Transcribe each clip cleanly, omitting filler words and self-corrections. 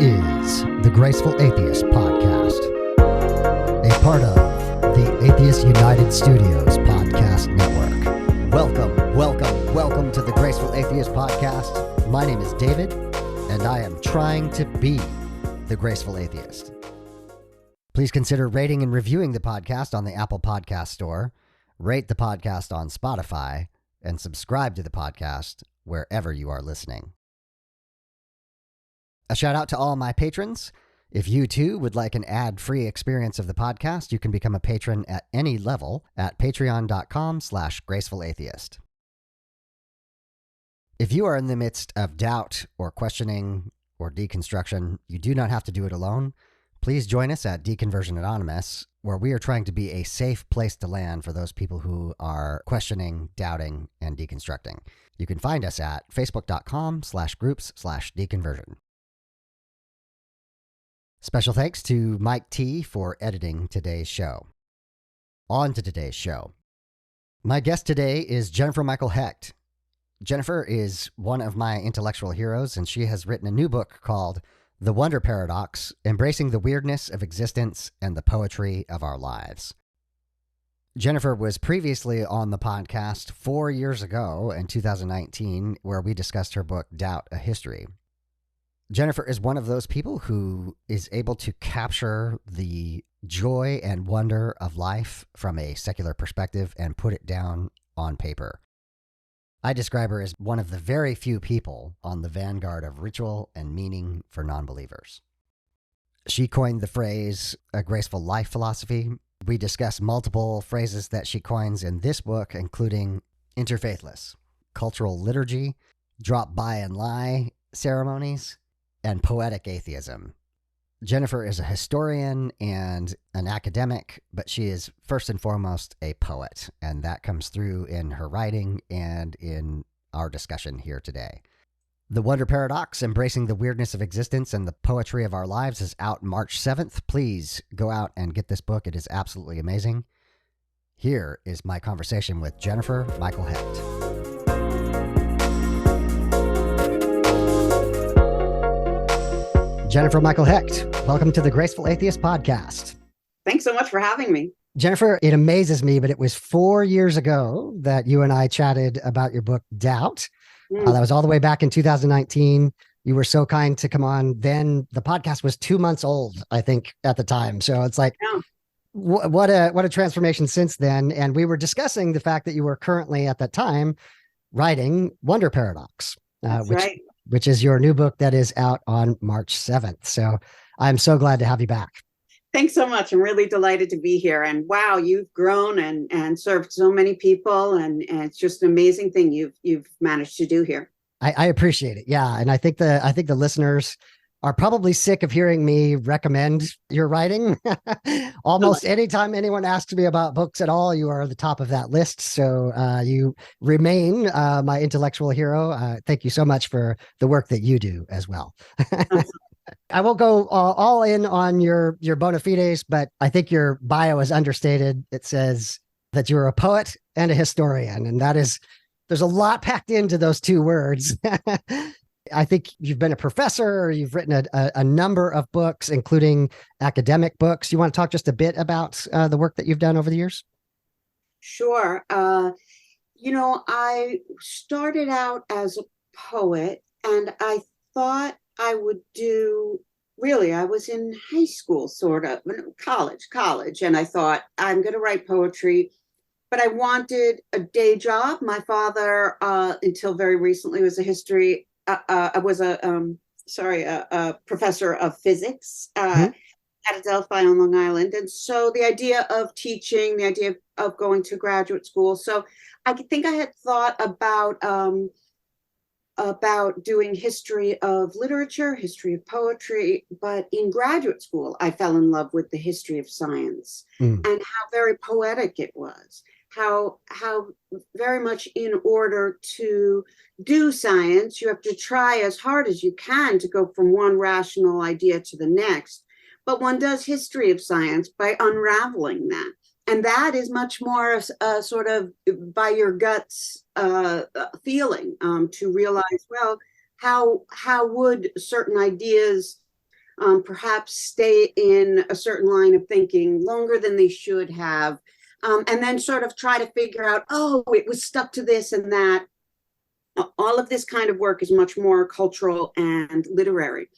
is the Graceful Atheist Podcast, a part of the Atheist United Studios Podcast Network. Welcome to the Graceful Atheist Podcast. My name is David, and I am trying to be the Graceful Atheist. Please consider rating and reviewing the podcast on the Apple Podcast Store, rate the podcast on Spotify, and subscribe to the podcast wherever you are listening. A shout out to all my patrons. If you too would like an ad-free experience of the podcast, you can become a patron at any level at patreon.com/gracefulatheist. If you are in the midst of doubt or questioning or deconstruction, you do not have to do it alone. Please join us at Deconversion Anonymous, where we are trying to be a safe place to land for those people who are questioning, doubting, and deconstructing. You can find us at facebook.com/groups/deconversion. Special thanks to Mike T. for editing today's show. On to today's show. My guest today is Jennifer Michael Hecht. Jennifer is one of my intellectual heroes, and she has written a new book called The Wonder Paradox: Embracing the Weirdness of Existence and the Poetry of Our Lives. Jennifer was previously on the podcast 4 years ago in 2019, where we discussed her book, Doubt, A History. Jennifer is one of those people who is able to capture the joy and wonder of life from a secular perspective and put it down on paper. I describe her as one of the very few people on the vanguard of ritual and meaning for non-believers. She coined the phrase a graceful life philosophy. We discuss multiple phrases that she coins in this book, including interfaithless, cultural liturgy, drop by and lie ceremonies, and poetic atheism. Jennifer is a historian and an academic, but she is first and foremost a poet, and that comes through in her writing and in our discussion here today. The Wonder Paradox: Embracing the Weirdness of Existence and the Poetry of Our Lives is out March 7th. Please go out and get this book. It is absolutely amazing. Here is my conversation with Jennifer Michael Hecht. Jennifer Michael Hecht, welcome to the Graceful Atheist Podcast. Thanks so much for having me. Jennifer, it amazes me, but it was 4 years ago that you and I chatted about your book, Doubt. That was all the way back in 2019. You were so kind to come on. Then the podcast was 2 months old, I think, at the time. So it's like, yeah. What a transformation since then. And we were discussing the fact that you were currently at that time writing Wonder Paradox, which is your new book that is out on March 7th. So I'm so glad to have you back. Thanks so much. I'm really delighted to be here. And wow, you've grown and served so many people. And it's just an amazing thing you've managed to do here. I appreciate it. Yeah. And I think the listeners are probably sick of hearing me recommend your writing. Almost anytime anyone asks me about books at all, you are at the top of that list. So you remain my intellectual hero. Thank you so much for the work that you do as well. I won't go all in on your bona fides, but I think your bio is understated. It says that you're a poet and a historian, and there's a lot packed into those two words. I think you've been a professor, you've written a number of books, including academic books. You want to talk just a bit about the work that you've done over the years? Sure. I started out as a poet, and I thought I would I was in high school, sort of, college, and I thought I'm going to write poetry. But I wanted a day job. My father, until very recently, was a professor of physics at Adelphi on Long Island. And so the idea of teaching, the idea of going to graduate school. So I think I had thought about doing history of literature, history of poetry. But in graduate school, I fell in love with the history of science and how very poetic it was. How very much in order to do science, you have to try as hard as you can to go from one rational idea to the next. But one does history of science by unraveling that. And that is much more sort of by your guts feeling to realize, well, how would certain ideas perhaps stay in a certain line of thinking longer than they should have, and then sort of try to figure out, oh, it was stuck to this and that. All of this kind of work is much more cultural and literary.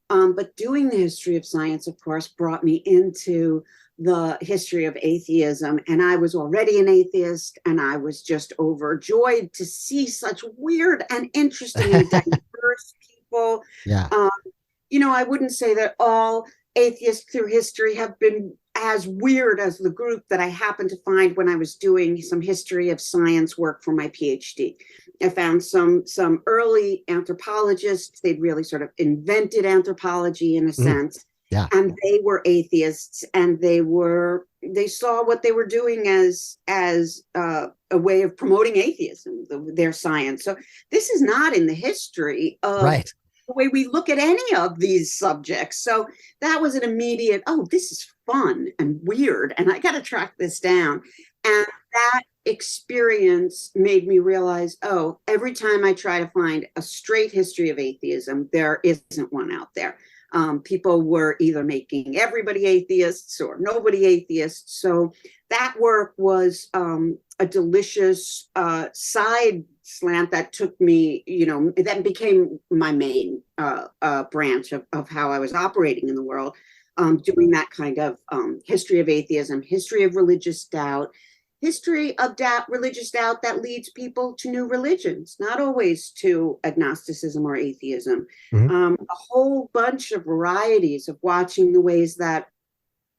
But doing the history of science, of course, brought me into the history of atheism. And I was already an atheist, and I was just overjoyed to see such weird and interesting and diverse people. Yeah. I wouldn't say that all atheists through history have been as weird as the group that I happened to find when I was doing some history of science work for my PhD. I found some early anthropologists. They'd really sort of invented anthropology in a sense. Yeah. And they were atheists, and they saw what they were doing as a way of promoting atheism, their science. So this is not in the history of right. the way we look at any of these subjects. So that was an immediate, oh, this is fun and weird, and I got to track this down. And that experience made me realize, oh, every time I try to find a straight history of atheism, there isn't one out there. People were either making everybody atheists or nobody atheists. So that work was a delicious side slant that took me, that became my main branch of how I was operating in the world, doing that kind of history of atheism, history of religious doubt, history of religious doubt that leads people to new religions, not always to agnosticism or atheism. A whole bunch of varieties of watching the ways that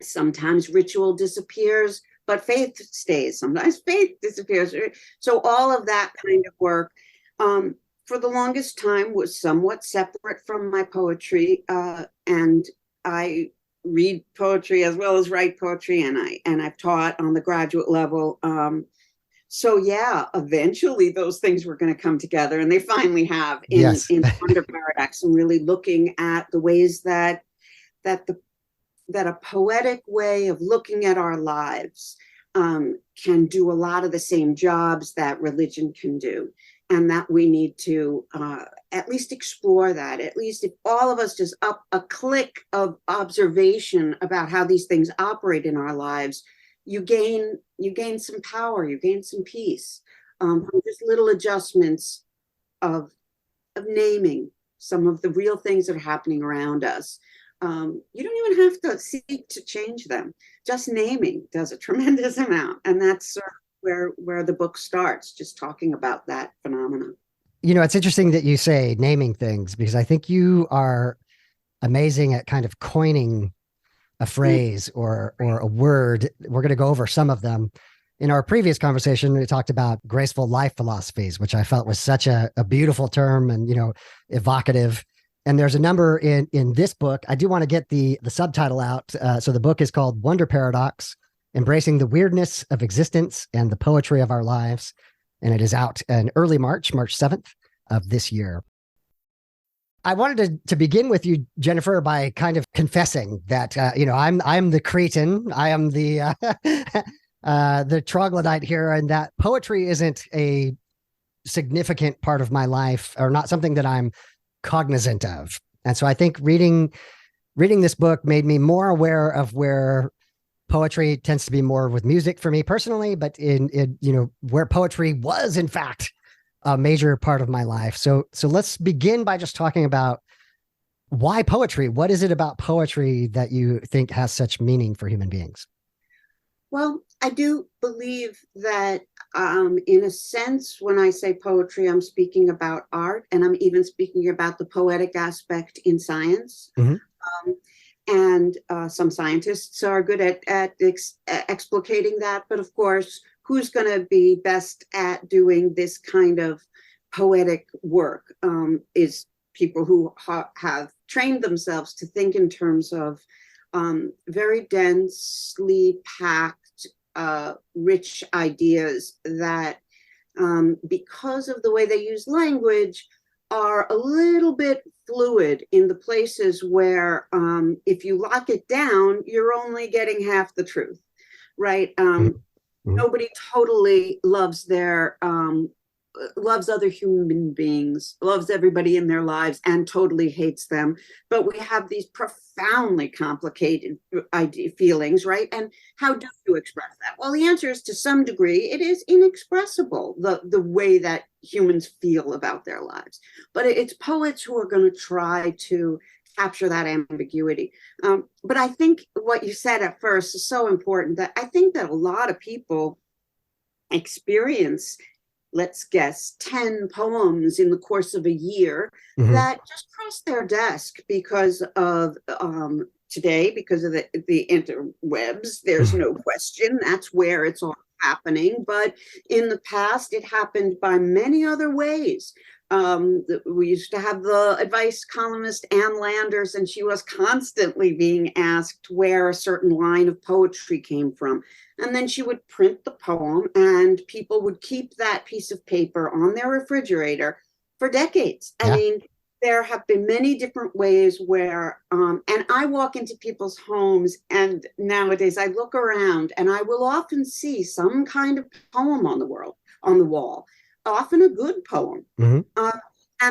sometimes ritual disappears, but faith stays. Sometimes faith disappears. So all of that kind of work, for the longest time, was somewhat separate from my poetry, and I read poetry as well as write poetry, and I've taught on the graduate level. So yeah, eventually those things were going to come together, and they finally have in Wonder Paradox, and really looking at the ways that a poetic way of looking at our lives can do a lot of the same jobs that religion can do, and that we need to at least explore that. At least if all of us just up a click of observation about how these things operate in our lives, you gain some power, you gain some peace. Just little adjustments of naming some of the real things that are happening around us. You don't even have to seek to change them. Just naming does a tremendous amount, and that's sort of where the book starts, just talking about that phenomenon. It's interesting that you say naming things, because I think you are amazing at kind of coining a phrase or a word. We're going to go over some of them. In our previous conversation, we talked about graceful life philosophies, which I felt was such a beautiful term and, evocative. And there's a number in this book. I do want to get the subtitle out. So the book is called Wonder Paradox, Embracing the Weirdness of Existence and the Poetry of Our Lives. And it is out in early March 7th of this year. I wanted to begin with you, Jennifer, by kind of confessing that, I'm the cretin. I am the the troglodyte here, and that poetry isn't a significant part of my life, or not something that I'm cognizant of. And so I think reading this book made me more aware of where poetry tends to be more with music for me personally, but in where poetry was in fact a major part of my life. So let's begin by just talking about why poetry. What is it about poetry that you think has such meaning for human beings? Well, I do believe that in a sense, when I say poetry, I'm speaking about art, and I'm even speaking about the poetic aspect in science. And some scientists are good at explicating that. But of course, who's going to be best at doing this kind of poetic work is people who have trained themselves to think in terms of very densely packed, rich ideas that, because of the way they use language, are a little bit fluid in the places where, if you lock it down, you're only getting half the truth, right? Nobody totally loves their loves other human beings, loves everybody in their lives, and totally hates them. But we have these profoundly complicated feelings, right? And how do you express that? Well, the answer is to some degree, it is inexpressible, the way that humans feel about their lives. But it's poets who are going to try to capture that ambiguity. But I think what you said at first is so important, that I think that a lot of people experience, let's guess, 10 poems in the course of a year that just cross their desk because of today, because of the interwebs. There's no question that's where it's all happening. But in the past, it happened by many other ways. We used to have the advice columnist Ann Landers, and she was constantly being asked where a certain line of poetry came from. And then she would print the poem, and people would keep that piece of paper on their refrigerator for decades. I mean, there have been many different ways where, and I walk into people's homes, and nowadays I look around and I will often see some kind of poem on the wall, often a good poem. And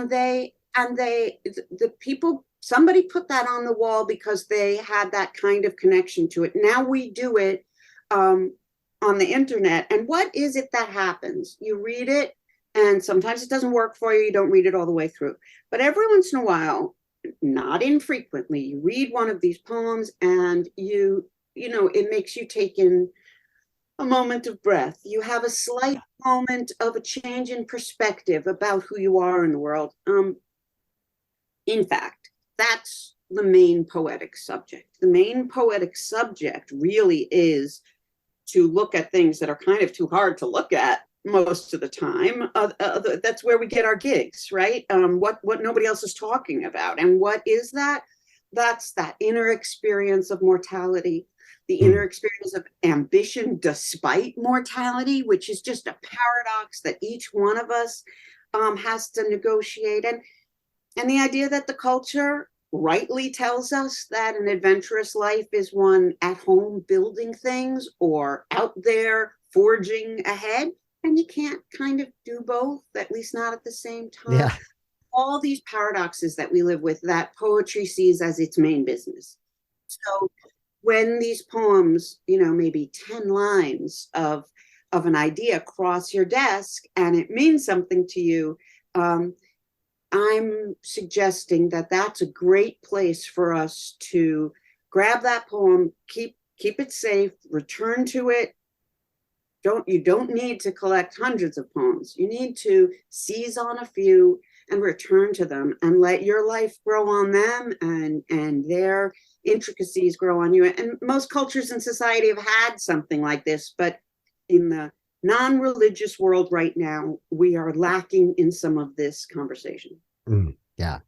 the people, somebody put that on the wall because they had that kind of connection to it. Now we do it on the internet. And what is it that happens? You read it, and sometimes it doesn't work for you. You don't read it all the way through. But every once in a while, not infrequently, you read one of these poems, and you know, it makes you take in a moment of breath. You have a slight moment of a change in perspective about who you are in the world. In fact, that's the main poetic subject. The main poetic subject really is to look at things that are kind of too hard to look at most of the time. That's where we get our gigs, right? What nobody else is talking about. And what is that? That's that inner experience of mortality, the inner experience of ambition despite mortality, which is just a paradox that each one of us has to negotiate. And the idea that the culture rightly tells us that an adventurous life is one at home building things or out there forging ahead, and you can't kind of do both, at least not at the same time. All these paradoxes that we live with, that poetry sees as its main business. So when these poems, you know, maybe 10 lines of an idea cross your desk and it means something to you, I'm suggesting that that's a great place for us to grab that poem, keep it safe, return to it. You don't need to collect hundreds of poems. You need to seize on a few and return to them and let your life grow on them and their intricacies grow on you. And most cultures in society have had something like this, but in the non-religious world right now, we are lacking in some of this conversation. Yeah.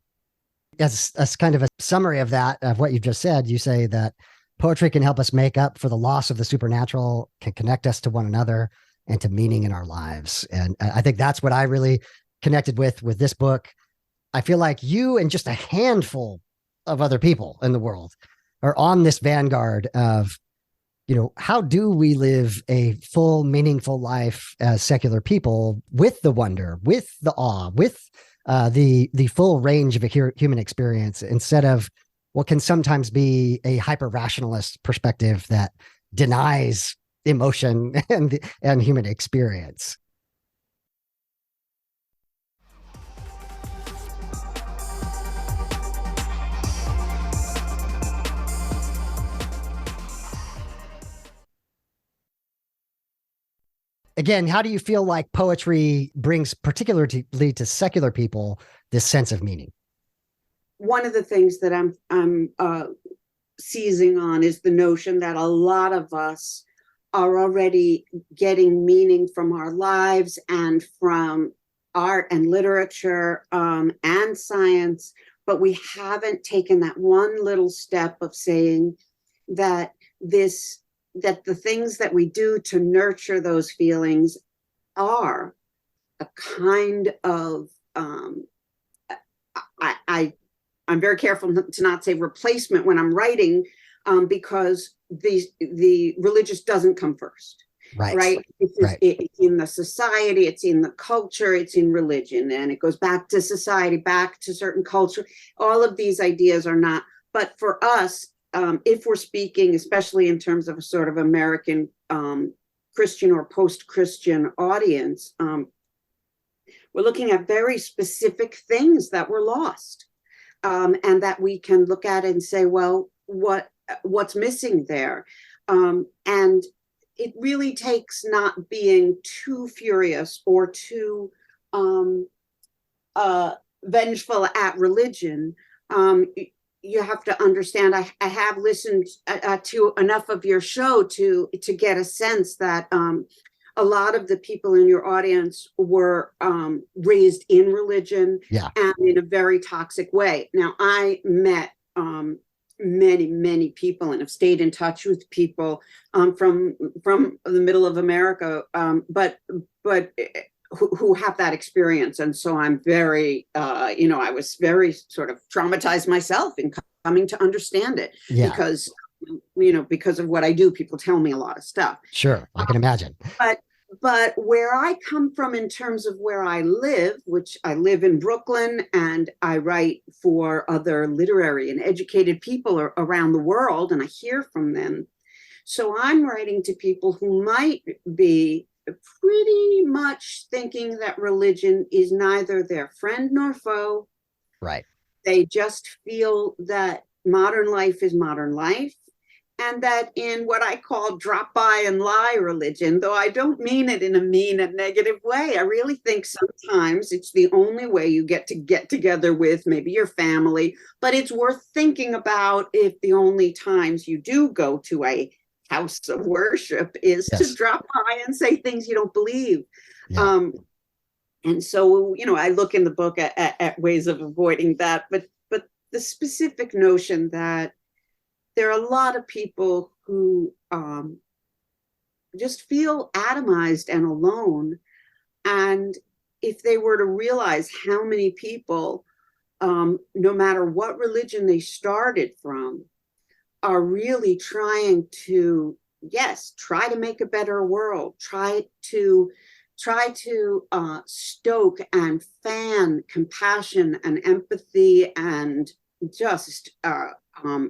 As kind of a summary of that, of what you just said, you say that poetry can help us make up for the loss of the supernatural, can connect us to one another and to meaning in our lives. And I think that's what I really connected with this book. I feel like you and just a handful of other people in the world are on this vanguard of, you know, how do we live a full, meaningful life as secular people with the wonder, with the awe, with the full range of a human experience, instead of what can sometimes be a hyper-rationalist perspective that denies emotion and human experience. Again, how do you feel like poetry brings, particularly to secular people, this sense of meaning? One of the things that I'm seizing on is the notion that a lot of us are already getting meaning from our lives and from art and literature and science, but we haven't taken that one little step of saying that the things that we do to nurture those feelings are a kind of I'm very careful to not say replacement when I'm writing, because the religious doesn't come first. Right. right? Right. It's in the society, it's in the culture, it's in religion, and it goes back to society, back to certain culture. All of these ideas are not, but for us, if we're speaking, especially in terms of a sort of American Christian or post-Christian audience, we're looking at very specific things that were lost, and that we can look at it and say, well, what's missing there? And it really takes not being too furious or too vengeful at religion. You have to understand. I have listened to enough of your show to get a sense that a lot of the people in your audience were raised in religion, Yeah. and in a very toxic way. Now, I met many people and have stayed in touch with people from the middle of America, but who have that experience. And so I'm very, I was very sort of traumatized myself in coming to understand it, because of what I do, people tell me a lot of stuff. Sure, I can imagine. But where I come from in terms of where I live, which I live in Brooklyn, and I write for other literary and educated people around the world, and I hear from them. So I'm writing to people who might be pretty much thinking that religion is neither their friend nor foe. Right. They just feel that modern life is modern life, and that in what I call drop by and lie religion, though I don't mean it in a mean and negative way, I really think sometimes it's the only way you get together with maybe your family, but it's worth thinking about if the only times you do go to a house of worship is to drop by and say things you don't believe. Yeah. And so, I look in the book at ways of avoiding that, but the specific notion that there are a lot of people who just feel atomized and alone. And if they were to realize how many people, no matter what religion they started from, are really trying to, try to make a better world, try to stoke and fan compassion and empathy, and just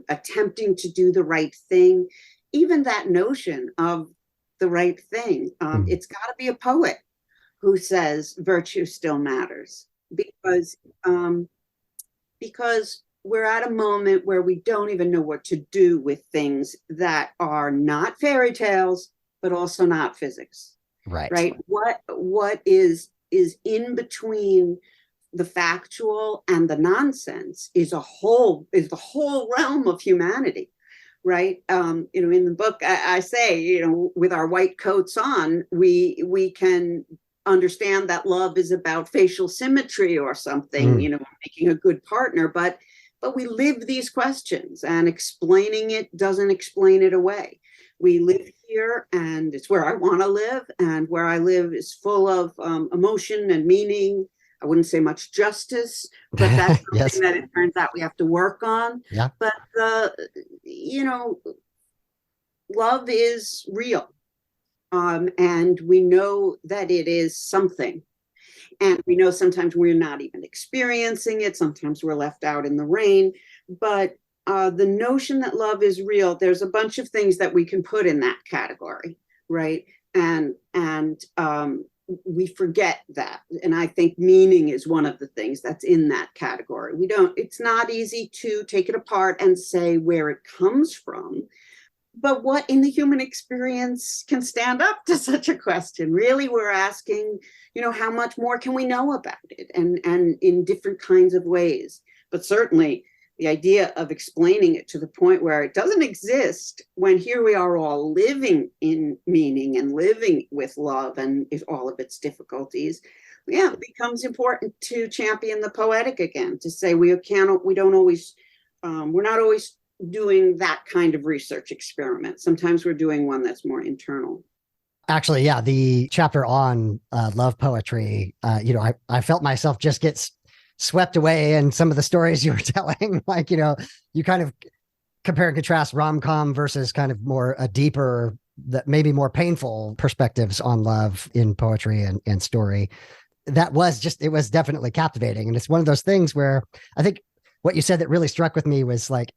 attempting to do the right thing. Even that notion of the right thing, it's got to be a poet who says virtue still matters, because we're at a moment where we don't even know what to do with things that are not fairy tales, but also not physics. Right. What is in between the factual and the nonsense is the whole realm of humanity. Right. In the book, I say, with our white coats on, we can understand that love is about facial symmetry or something, making a good partner, but we live these questions, and explaining it doesn't explain it away. We live here, and it's where I want to live, and where I live is full of emotion and meaning. I wouldn't say much justice, but that's something that it turns out we have to work on. Yeah. But love is real, and we know that it is something. And we know sometimes we're not even experiencing it. Sometimes we're left out in the rain. But the notion that love is real, there's a bunch of things that we can put in that category, right? And we forget that. And I think meaning is one of the things that's in that category. It's not easy to take it apart and say where it comes from. But what in the human experience can stand up to such a question? Really, we're asking, how much more can we know about it, and in different kinds of ways. But certainly the idea of explaining it to the point where it doesn't exist, when here we are all living in meaning and living with love and all of its difficulties, it becomes important to champion the poetic again, to say we're not always doing that kind of research experiment. Sometimes we're doing one that's more internal. Actually, the chapter on love poetry, I felt myself just get swept away in some of the stories you were telling. Like, you kind of compare and contrast rom-com versus kind of more a deeper the maybe more painful perspectives on love in poetry and story. That was just, it was definitely captivating. And it's one of those things where I think what you said that really struck with me was like,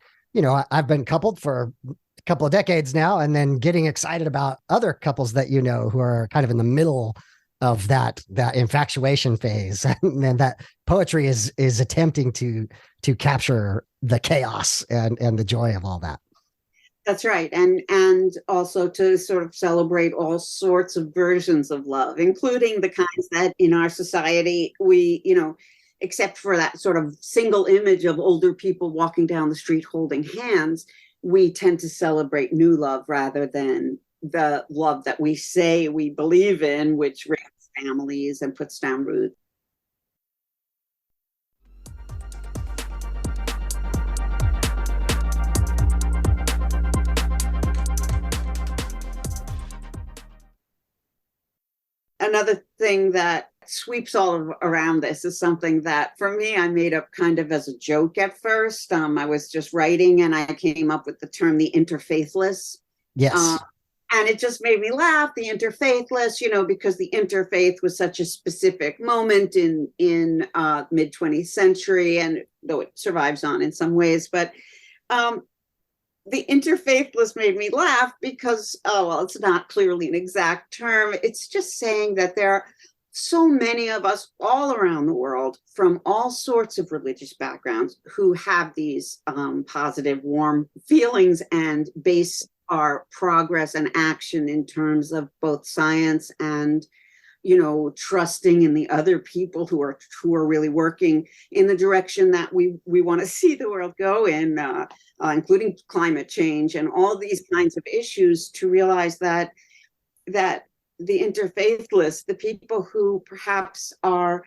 I've been coupled for a couple of decades now, and then getting excited about other couples that who are kind of in the middle of that infatuation phase, and that poetry is attempting to capture the chaos and the joy of all that. That's right. And also to sort of celebrate all sorts of versions of love, including the kinds that in our society we, except for that sort of single image of older people walking down the street holding hands, we tend to celebrate new love rather than the love that we say we believe in, which raises families and puts down roots. Another thing that sweeps all around this is something that for me I made up kind of as a joke at first. I was just writing and I came up with the term the interfaithless. Yes. And it just made me laugh, the interfaithless, because the interfaith was such a specific moment in mid 20th century, and though it survives on in some ways, but the interfaithless made me laugh because, it's not clearly an exact term. It's just saying that there are so many of us all around the world from all sorts of religious backgrounds who have these positive, warm feelings and base our progress and action in terms of both science and trusting in the other people who are really working in the direction that we want to see the world go in, including climate change and all these kinds of issues, to realize that the interfaithless, the people who perhaps are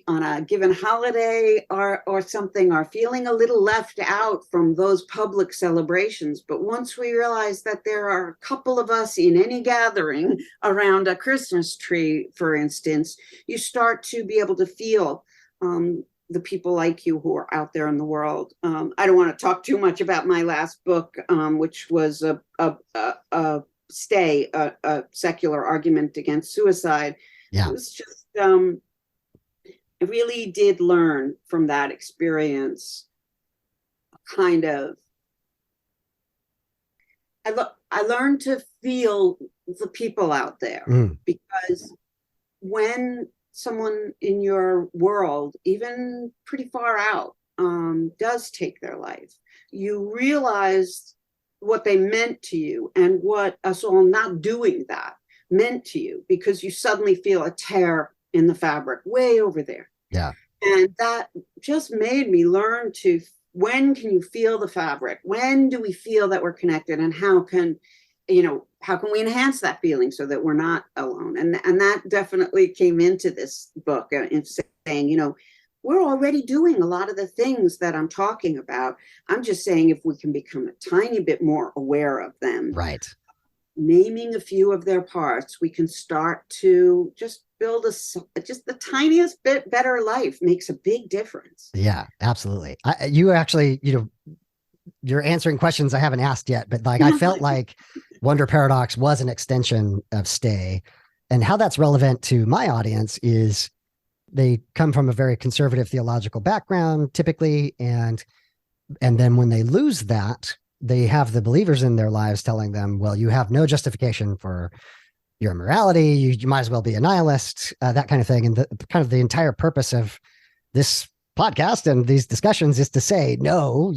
on a given holiday or something, are feeling a little left out from those public celebrations. But once we realize that there are a couple of us in any gathering around a Christmas tree, for instance, you start to be able to feel the people like you who are out there in the world. I don't want to talk too much about my last book, which was a secular argument against suicide. Yeah. It was just I really did learn from that experience kind of, I learned to feel the people out there, because when someone in your world, even pretty far out, does take their life, you realize what they meant to you and what us all not doing that meant to you, because you suddenly feel a tear in the fabric way over there. Yeah. And that just made me learn to, when can you feel the fabric? When do we feel that we're connected? And how can we enhance that feeling so that we're not alone? And that definitely came into this book, in saying, we're already doing a lot of the things that I'm talking about. I'm just saying, if we can become a tiny bit more aware of them, right, naming a few of their parts, we can start to just build just the tiniest bit better life. Makes a big difference. Yeah, absolutely. You actually, you're answering questions I haven't asked yet, but like I felt like Wonder Paradox was an extension of Stay, and how that's relevant to my audience is they come from a very conservative theological background typically, and then when they lose that, they have the believers in their lives telling them, well, you have no justification for your immorality. You might as well be a nihilist, that kind of thing. And the entire purpose of this podcast and these discussions is to say, no,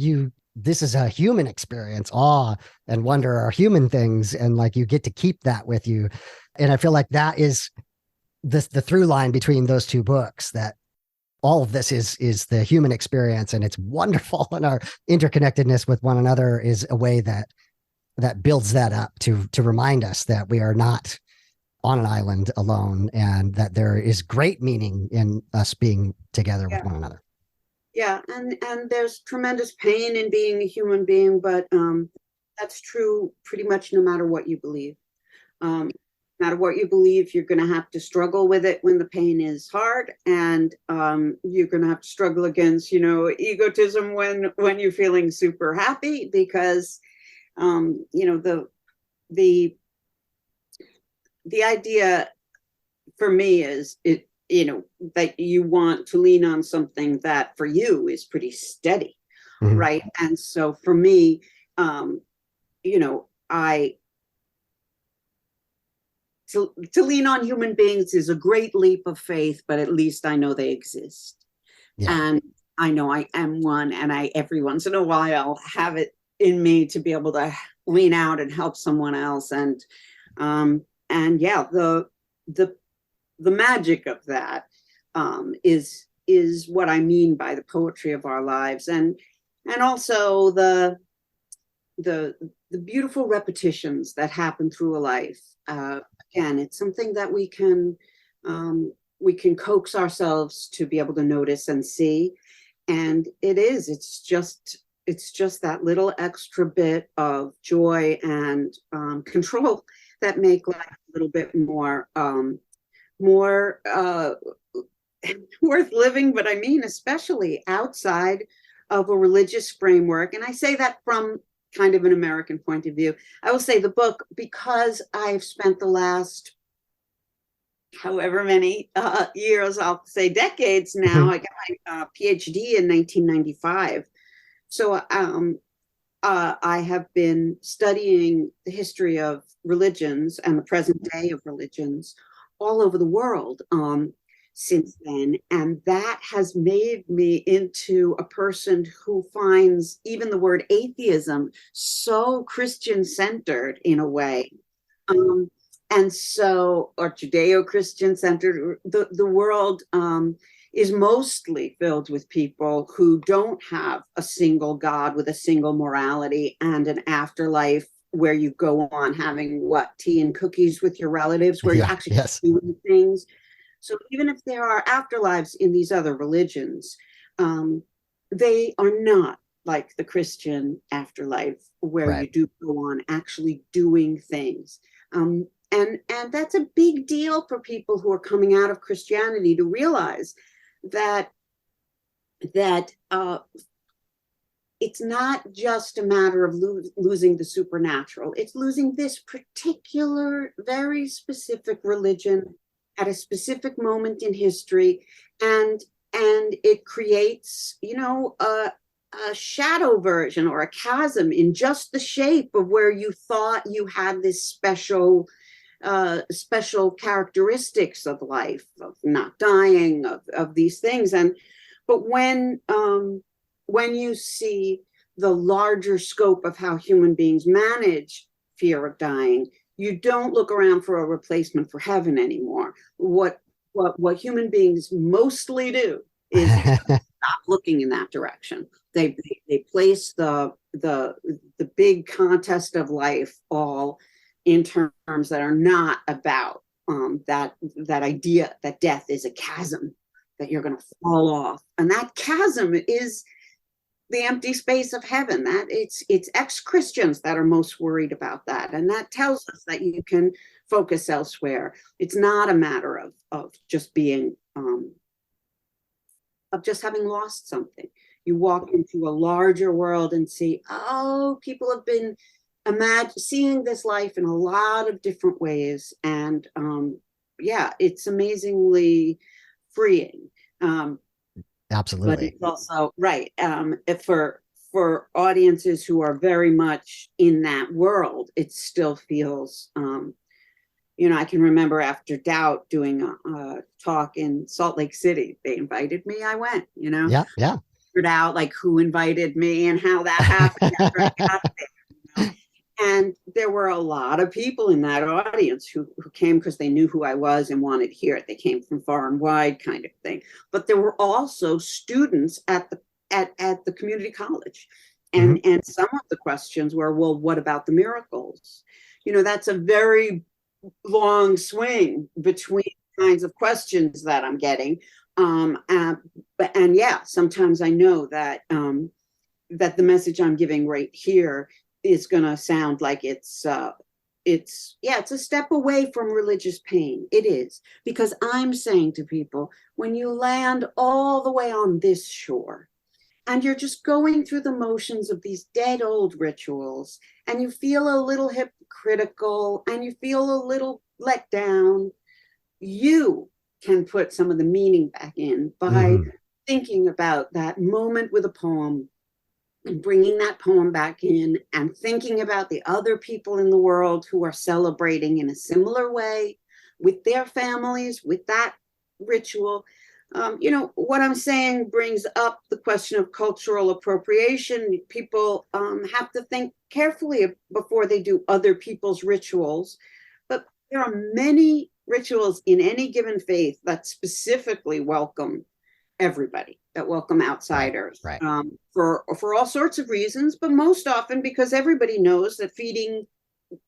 this is a human experience. Awe and wonder are human things. And like, you get to keep that with you. And I feel like that is the through line between those two books, that all of this is the human experience, and it's wonderful. And our interconnectedness with one another is a way that builds that up to remind us that we are not on an island alone, and that there is great meaning in us being together with one another. Yeah. And there's tremendous pain in being a human being, but that's true pretty much no matter what you believe. No matter what you believe, you're going to have to struggle with it when the pain is hard, and you're going to have to struggle against, egotism when you're feeling super happy, because the the the idea for me is it, that you want to lean on something that for you is pretty steady, Mhm. right? And so for me, I to lean on human beings is a great leap of faith, but at least I know they exist. Yeah. And I know I am one, and I every once in a while have it in me to be able to lean out and help someone else. And yeah, the the magic of that is what I mean by the poetry of our lives, and also the the beautiful repetitions that happen through a life. Again, it's something that we can coax ourselves to be able to notice and see, and it's just that little extra bit of joy and control that make life a little bit more worth living. But I mean, especially outside of a religious framework. And I say that from kind of an American point of view. I will say the book, because I've spent the last however many years, I'll say decades now. I got my PhD in 1995. So I have been studying the history of religions and the present day of religions all over the world since then. And that has made me into a person who finds even the word atheism so Christian centered in a way. Um, and so, or Judeo Christian centered, the world is mostly filled with people who don't have a single God with a single morality and an afterlife where you go on having what, tea and cookies with your relatives, where you're Yeah. actually Yes. doing things. So even if there are afterlives in these other religions, um, they are not like the Christian afterlife where Right. you do go on actually doing things. And that's a big deal for people who are coming out of Christianity to realize that that it's not just a matter of losing the supernatural. It's losing this particular, very specific religion at a specific moment in history, and it creates, a shadow version or a chasm in just the shape of where you thought you had this special characteristics of life, of not dying, of these things. But when you see the larger scope of how human beings manage fear of dying, you don't look around for a replacement for heaven anymore. What human beings mostly do is stop looking in that direction. They place the big contest of life all in terms that are not about that idea that death is a chasm, that you're going to fall off, and that chasm is the empty space of heaven. That it's ex-Christians that are most worried about that, and that tells us that you can focus elsewhere. It's not a matter of just being of just having lost something. You walk into a larger world and see, oh, people have been seeing this life in a lot of different ways, and yeah, it's amazingly freeing. But Absolutely. it's also right, for audiences who are very much in that world, it still feels I can remember after Doubt doing a talk in Salt Lake City. They invited me, I went, Yeah. Yeah. figured out like who invited me and how that happened after I got there. And there were a lot of people in that audience who came because they knew who I was and wanted to hear it. They came from far and wide, kind of thing. But there were also students at the community college. Hmm. And some of the questions were, well, what about the miracles? That's a very long swing between kinds of questions that I'm getting. And yeah, sometimes I know that the message I'm giving right here is going to sound like it's a step away from religious pain. It is, because I'm saying to people, when you land all the way on this shore and you're just going through the motions of these dead old rituals, and you feel a little hypocritical and you feel a little let down, you can put some of the meaning back in by thinking about that moment with a poem and bringing that poem back in and thinking about the other people in the world who are celebrating in a similar way with their families, with that ritual. What I'm saying brings up the question of cultural appropriation. People have to think carefully before they do other people's rituals. But there are many rituals in any given faith that specifically welcome everybody, that welcome outsiders, right. For all sorts of reasons, but most often because everybody knows that feeding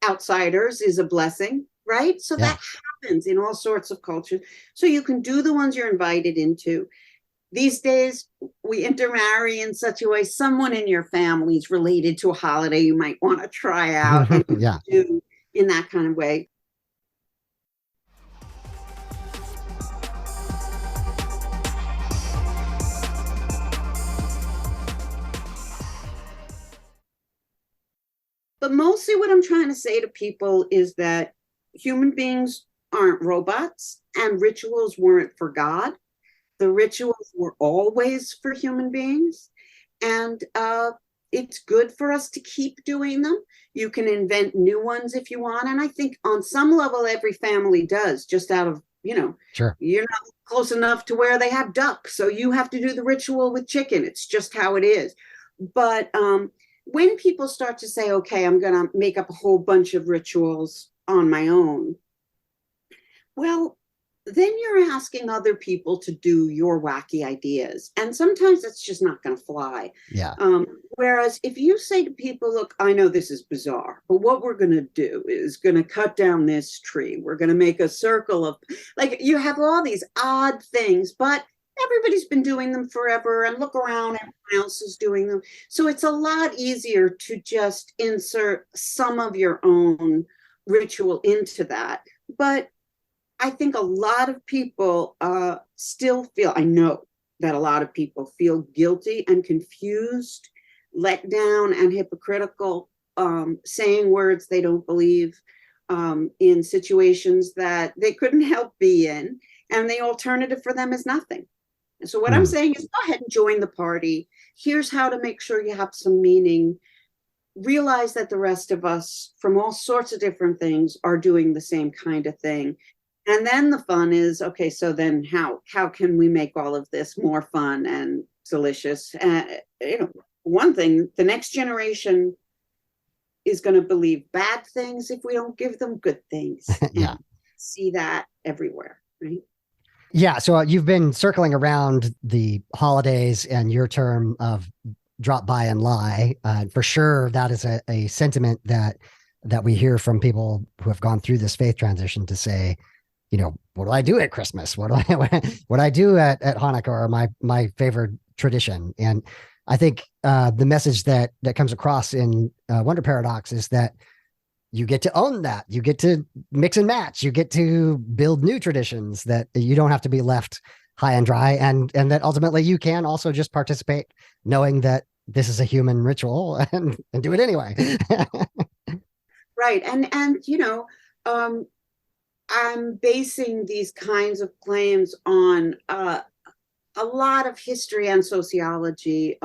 outsiders is a blessing, right? So that happens in all sorts of cultures. So you can do the ones you're invited into. These days, we intermarry in such a way, someone in your family is related to a holiday you might want to try out and do in that kind of way. But mostly what I'm trying to say to people is that human beings aren't robots, and rituals weren't for God. The rituals were always for human beings. And it's good for us to keep doing them. You can invent new ones if you want. And I think on some level, every family does, just out of, Sure. You're not close enough to where they have duck, so you have to do the ritual with chicken. It's just how it is. But when people start to say, okay, I'm going to make up a whole bunch of rituals on my own, well, then you're asking other people to do your wacky ideas. And sometimes it's just not going to fly. Yeah. Whereas if you say to people, look, I know this is bizarre, but what we're going to do is going to cut down this tree. We're going to make a circle of, like, you have all these odd things, but everybody's been doing them forever, and look around, everyone else is doing them. So it's a lot easier to just insert some of your own ritual into that. But I think a lot of people still feel, I know that a lot of people feel guilty and confused, let down and hypocritical, saying words they don't believe in situations that they couldn't help be in. And the alternative for them is nothing. So what I'm saying is go ahead and join the party. Here's how to make sure you have some meaning. Realize that the rest of us from all sorts of different things are doing the same kind of thing. And then the fun is, okay, so then how can we make all of this more fun and delicious? One thing, the next generation is going to believe bad things if we don't give them good things. Yeah. And see that everywhere, right? Yeah. So you've been circling around the holidays and your term of drop by and lie. For sure, that is a sentiment that we hear from people who have gone through this faith transition to say, what do I do at Christmas? What do I do at Hanukkah, or my favorite tradition? And I think the message that comes across in Wonder Paradox is that you get to own that. You get to mix and match. You get to build new traditions, that you don't have to be left high and dry, and that ultimately you can also just participate knowing that this is a human ritual and do it anyway. Right. And I'm basing these kinds of claims on a lot of history and sociology,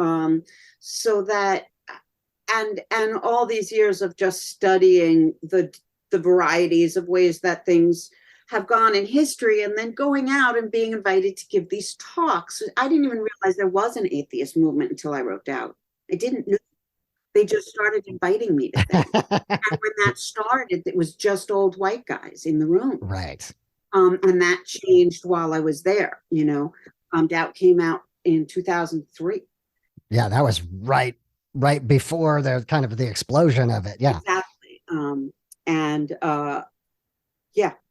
so that and all these years of just studying the varieties of ways that things have gone in history, and then going out and being invited to give these talks. I didn't even realize there was an atheist movement until I wrote out. I didn't know. They just started inviting me to things. And when that started, it was just old white guys in the room. Right. And that changed while I was there. Doubt came out in 2003. Yeah, that was right before the kind of the explosion of it. Yeah. Exactly.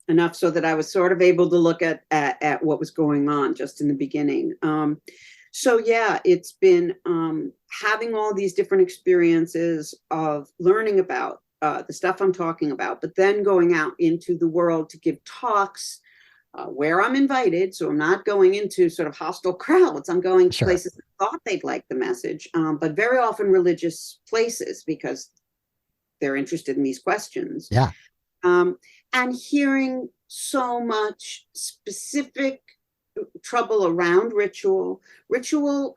Enough so that I was sort of able to look at what was going on just in the beginning. So yeah, it's been having all these different experiences of learning about the stuff I'm talking about, but then going out into the world to give talks where I'm invited. So I'm not going into sort of hostile crowds. I'm going to places I thought they'd like the message, but very often religious places because they're interested in these questions. Yeah. And hearing so much specific trouble around ritual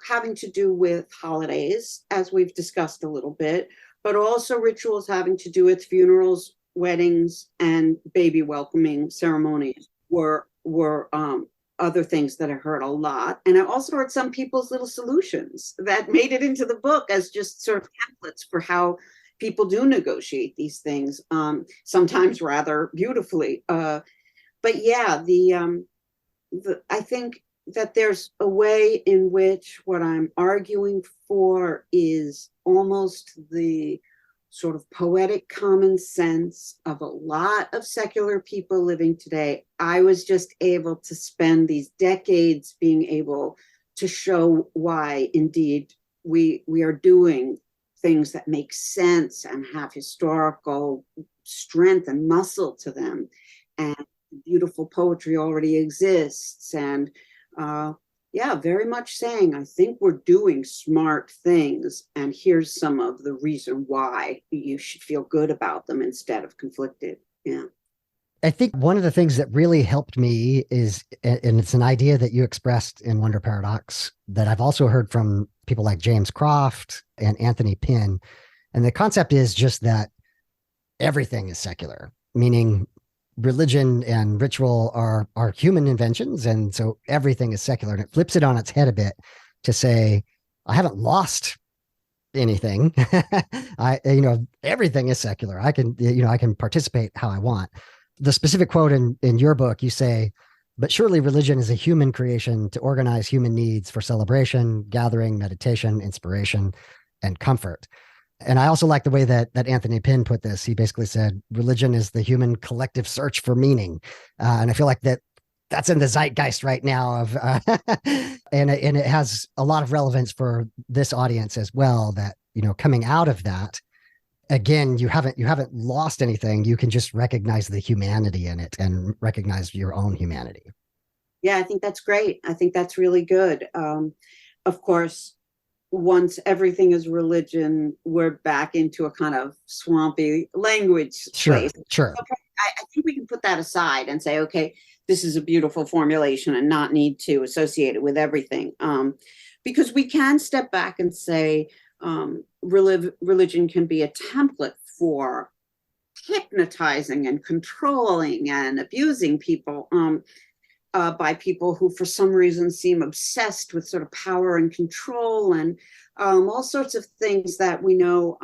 having to do with holidays, as we've discussed a little bit, but also rituals having to do with funerals, weddings, and baby welcoming ceremonies were other things that I heard a lot. And I also heard some people's little solutions that made it into the book as just sort of templates for how people do negotiate these things, sometimes rather beautifully. But yeah, I think that there's a way in which what I'm arguing for is almost the sort of poetic common sense of a lot of secular people living today. I was just able to spend these decades being able to show why indeed we are doing things that make sense and have historical strength and muscle to them, and beautiful poetry already exists. And yeah, very much saying, I think we're doing smart things, and here's some of the reason why you should feel good about them instead of conflicted. Yeah. I think one of the things that really helped me is, and it's an idea that you expressed in Wonder Paradox that I've also heard from people like James Croft and Anthony Pinn. And the concept is just that everything is secular, meaning religion and ritual are human inventions. And so everything is secular, and it flips it on its head a bit to say, I haven't lost anything. Everything is secular. I can participate how I want. The specific quote in your book, you say, but surely religion is a human creation to organize human needs for celebration, gathering, meditation, inspiration, and comfort. And I also like the way that Anthony Pinn put this. He basically said, religion is the human collective search for meaning. And I feel like that's in the zeitgeist right now of, and it has a lot of relevance for this audience as well, that, coming out of that, again, you haven't lost anything. You can just recognize the humanity in it and recognize your own humanity. Yeah, I think that's great. I think that's really good. Of course, once everything is religion, we're back into a kind of swampy language place. Sure. So I think we can put that aside and say, okay, this is a beautiful formulation and not need to associate it with everything. Because we can step back and say, religion can be a template for hypnotizing and controlling and abusing people, by people who for some reason seem obsessed with sort of power and control and all sorts of things that we know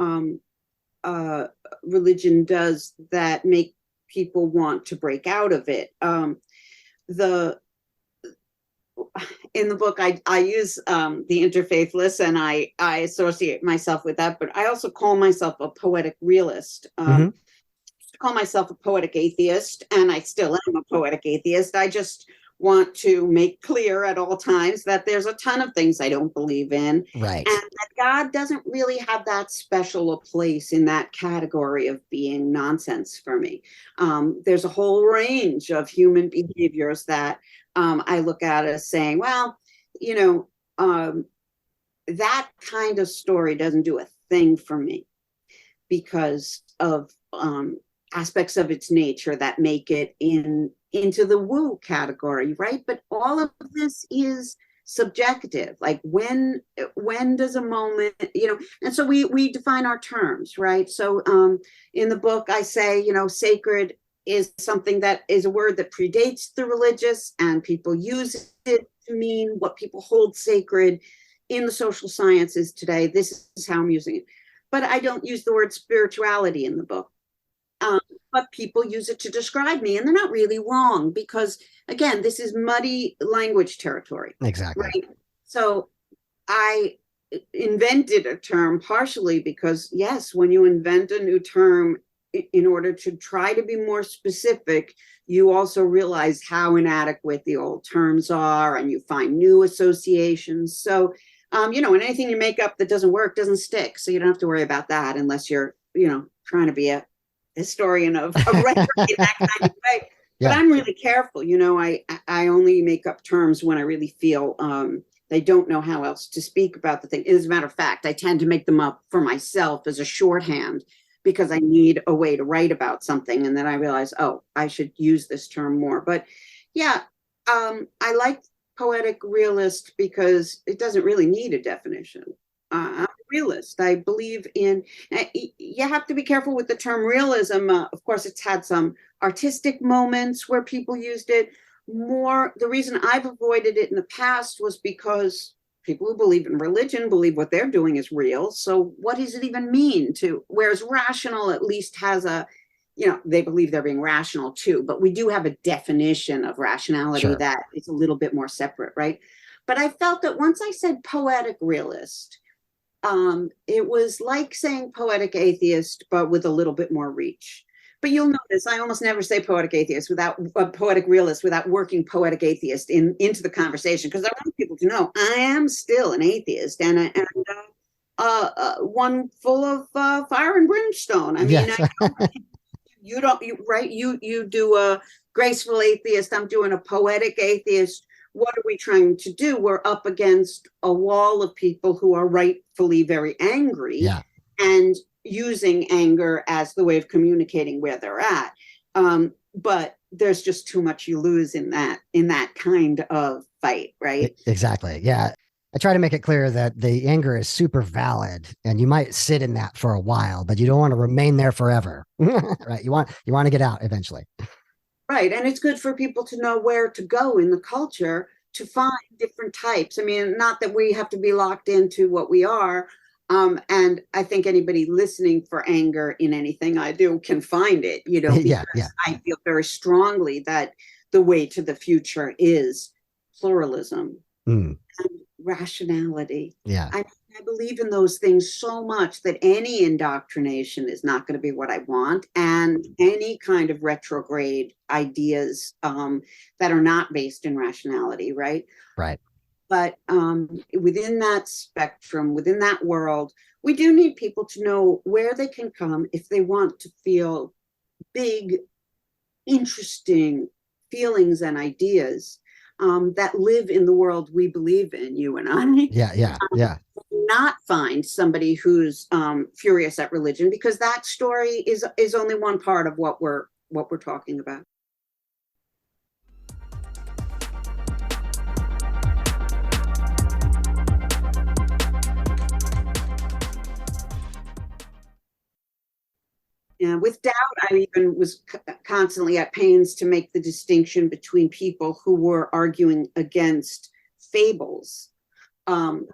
religion does that make people want to break out of it. In the book, I use the interfaithless, and I associate myself with that, but I also call myself a poetic realist. Call myself a poetic atheist, and I still am a poetic atheist. I just want to make clear at all times that there's a ton of things I don't believe in. Right. And that God doesn't really have that special a place in that category of being nonsense for me. There's a whole range of human behaviors that I look at as saying, well, that kind of story doesn't do a thing for me because of aspects of its nature that make it into the woo category, right? But all of this is subjective. Like when does a moment, and so we define our terms, right? So in the book, I say, sacred is something that is a word that predates the religious, and people use it to mean what people hold sacred in the social sciences today. This is how I'm using it. But I don't use the word spirituality in the book. But people use it to describe me, and they're not really wrong because, again, this is muddy language territory. Exactly. Right? So I invented a term partially because, yes, when you invent a new term in order to try to be more specific, you also realize how inadequate the old terms are, and you find new associations. So, and anything you make up that doesn't work doesn't stick. So you don't have to worry about that unless you're, trying to be a historian of rhetoric in that kind of way. Yeah. But I'm really careful. I only make up terms when I really feel They don't know how else to speak about the thing. As a matter of fact, I tend to make them up for myself as a shorthand because I need a way to write about something. And then I realize, oh, I should use this term more. But yeah, I like poetic realist because it doesn't really need a definition. I'm a realist. I believe in, you have to be careful with the term realism. Of course, it's had some artistic moments where people used it more. The reason I've avoided it in the past was because people who believe in religion believe what they're doing is real. So what does it even mean to, whereas rational at least has a, they believe they're being rational too, but we do have a definition of rationality Sure. that is a little bit more separate, right? But I felt that once I said poetic realist, it was like saying poetic atheist, but with a little bit more reach. But you'll notice I almost never say poetic atheist without poetic realist without working poetic atheist into the conversation, because I want people to know I am still an atheist and one full of fire and brimstone. I mean, Yes. you don't, right? You do a graceful atheist. I'm doing a poetic atheist. What are we trying to do? We're up against a wall of people who are rightfully very angry Yeah. and using anger as the way of communicating where they're at. But there's just too much you lose in that kind of fight, right? Exactly. Yeah. I try to make it clear that the anger is super valid and you might sit in that for a while, but you don't want to remain there forever. Right. You want to get out eventually. Right. And it's good for people to know where to go in the culture to find different types. I mean, not that we have to be locked into what we are. And I think anybody listening for anger in anything I do can find it, Yeah. because Yeah. I feel very strongly that the way to the future is pluralism Mm, and rationality. yeah. I believe in those things so much that any indoctrination is not going to be what I want, and any kind of retrograde ideas that are not based in rationality, right? Right. But within that spectrum, within that world, we do need people to know where they can come if they want to feel big, interesting feelings and ideas that live in the world we believe in, you and I. Yeah. Yeah. Yeah. Not find somebody who's furious at religion, because that story is only one part of what we're talking about. Yeah, with doubt, I even was constantly at pains to make the distinction between people who were arguing against fables. And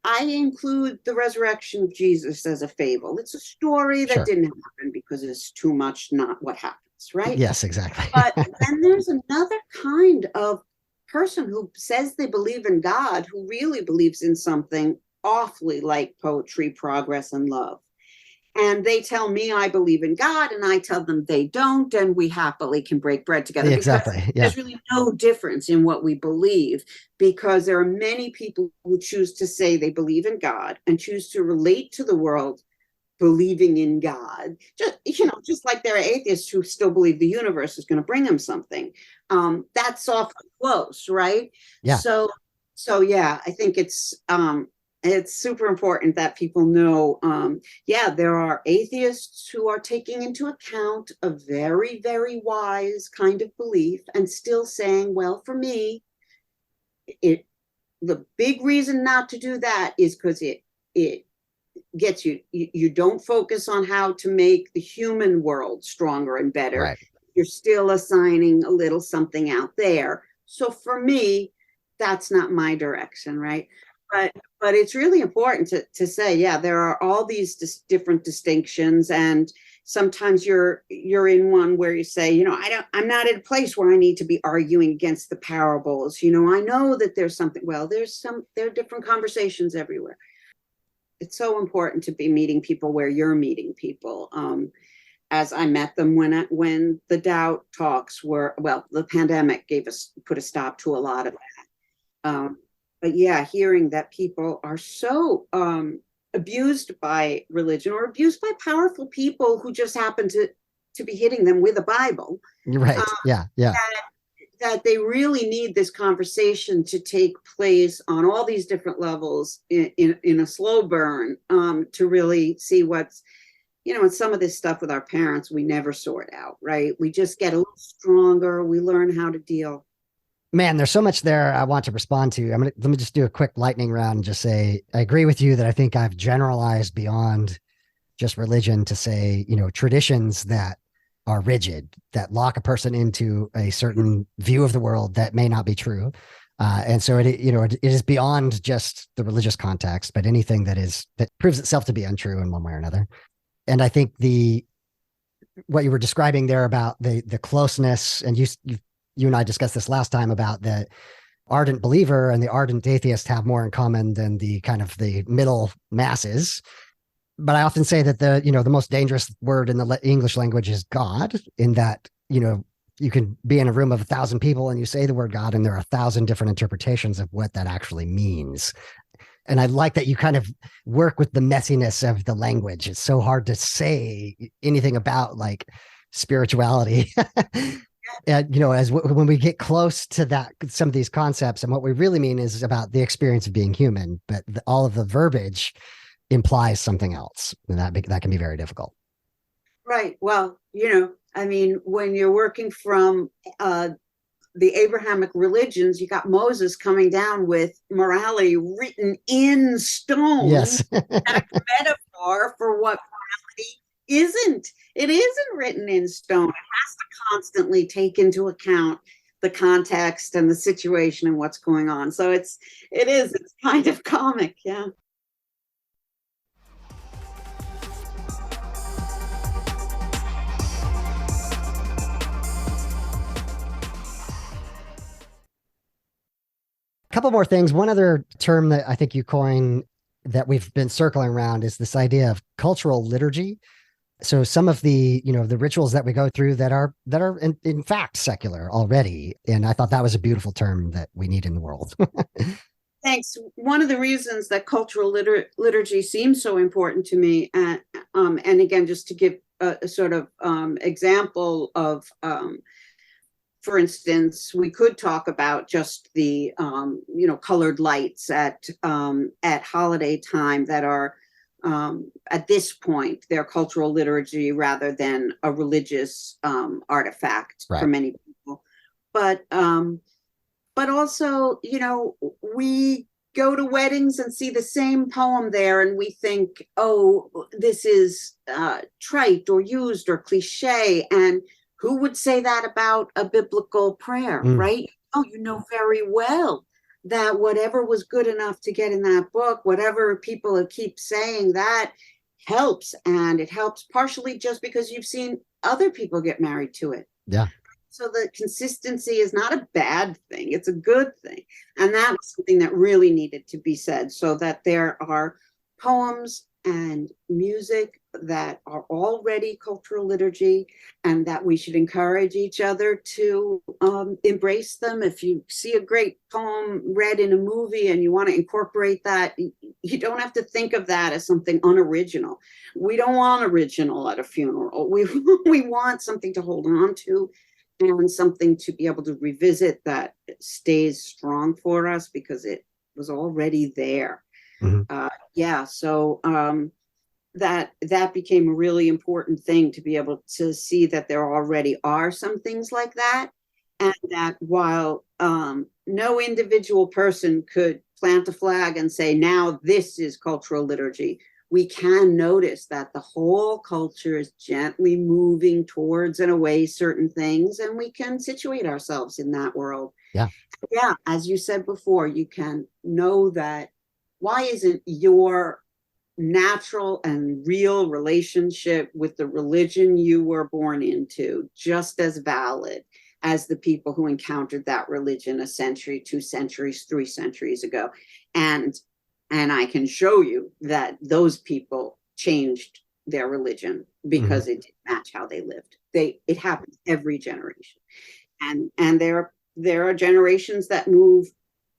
I include the resurrection of Jesus as a fable. It's a story that Sure. didn't happen because it's too much not what happens, right? Yes, exactly. But then there's another kind of person who says they believe in God, who really believes in something awfully like poetry, progress, and love. And they tell me I believe in God, and I tell them they don't, and we happily can break bread together, because Exactly. Yeah. there's really no difference in what we believe, because there are many people who choose to say they believe in God and choose to relate to the world believing in God. Just like there are atheists who still believe the universe is going to bring them something. That's awfully close, right? Yeah. So yeah, I think it's super important that people know, there are atheists who are taking into account a very, very wise kind of belief and still saying, well, for me, the big reason not to do that is because it gets you don't focus on how to make the human world stronger and better. Right. You're still assigning a little something out there. So for me, that's not my direction, right? But it's really important to say, yeah, there are all these different distinctions, and sometimes you're in one where you say, I'm not at a place where I need to be arguing against the parables. I know that there's something. Well, there are different conversations everywhere. It's so important to be meeting people where you're meeting people. As I met them when the doubt talks were, well, the pandemic put a stop to a lot of that. But yeah, hearing that people are so abused by religion, or abused by powerful people who just happen to be hitting them with a Bible. Right. Yeah. Yeah. that they really need this conversation to take place on all these different levels in a slow burn, to really see what's, and some of this stuff with our parents, we never sort out, right? We just get a little stronger. We learn how to deal. Man, there's so much there I want to respond to. Let me just do a quick lightning round and just say, I agree with you that I think I've generalized beyond just religion to say, traditions that are rigid, that lock a person into a certain view of the world that may not be true. And so it is beyond just the religious context, but anything that proves itself to be untrue in one way or another. And I think what you were describing there about the closeness, and you and I discussed this last time about the ardent believer and the ardent atheist have more in common than the kind of the middle masses. But I often say that the most dangerous word in the English language is God, in that, you can be in a room of 1,000 people and you say the word God, and there are 1,000 different interpretations of what that actually means. And I like that you kind of work with the messiness of the language. It's so hard to say anything about like spirituality. And, when we get close to that, some of these concepts, and what we really mean is about the experience of being human, but all of the verbiage implies something else, and that can be very difficult. Right. Well, when you're working from the Abrahamic religions, you got Moses coming down with morality written in stone. Yes. That's a metaphor for what morality isn't. It isn't written in stone. It has to constantly take into account the context and the situation and what's going on. So it's kind of comic. Yeah. Couple more things. One other term that I think you coined that we've been circling around is this idea of cultural liturgy. So some of the rituals that we go through that are in fact secular already, and I thought that was a beautiful term that we need in the world. Thanks. One of the reasons that cultural liturgy seems so important to me, and again, just to give a sort of example of, for instance, we could talk about just the colored lights at holiday time that are at this point they're cultural liturgy rather than a religious artifact for many people. But also, we go to weddings and see the same poem there, and we think, oh, this is trite or used or cliche. And who would say that about a biblical prayer, right? Oh, you know very well that whatever was good enough to get in that book, whatever people keep saying, that helps. And it helps partially just because you've seen other people get married to it. Yeah. So the consistency is not a bad thing. It's a good thing. And that was something that really needed to be said, so that there are poems and music that are already cultural liturgy, and that we should encourage each other to embrace them. If you see a great poem read in a movie and you want to incorporate that, you don't have to think of that as something unoriginal. We don't want original at a funeral. We want something to hold on to, and something to be able to revisit that stays strong for us because it was already there. So that became a really important thing, to be able to see that there already are some things like that, and that while no individual person could plant a flag and say, now this is cultural liturgy, we can notice that the whole culture is gently moving towards and away certain things, and we can situate ourselves in that world. Yeah. As you said before, you can know that why isn't your natural and real relationship with the religion you were born into just as valid as the people who encountered that religion a century, 2 centuries, 3 centuries ago? And I can show you that those people changed their religion because it didn't match how they lived. It happens every generation. And there are generations that move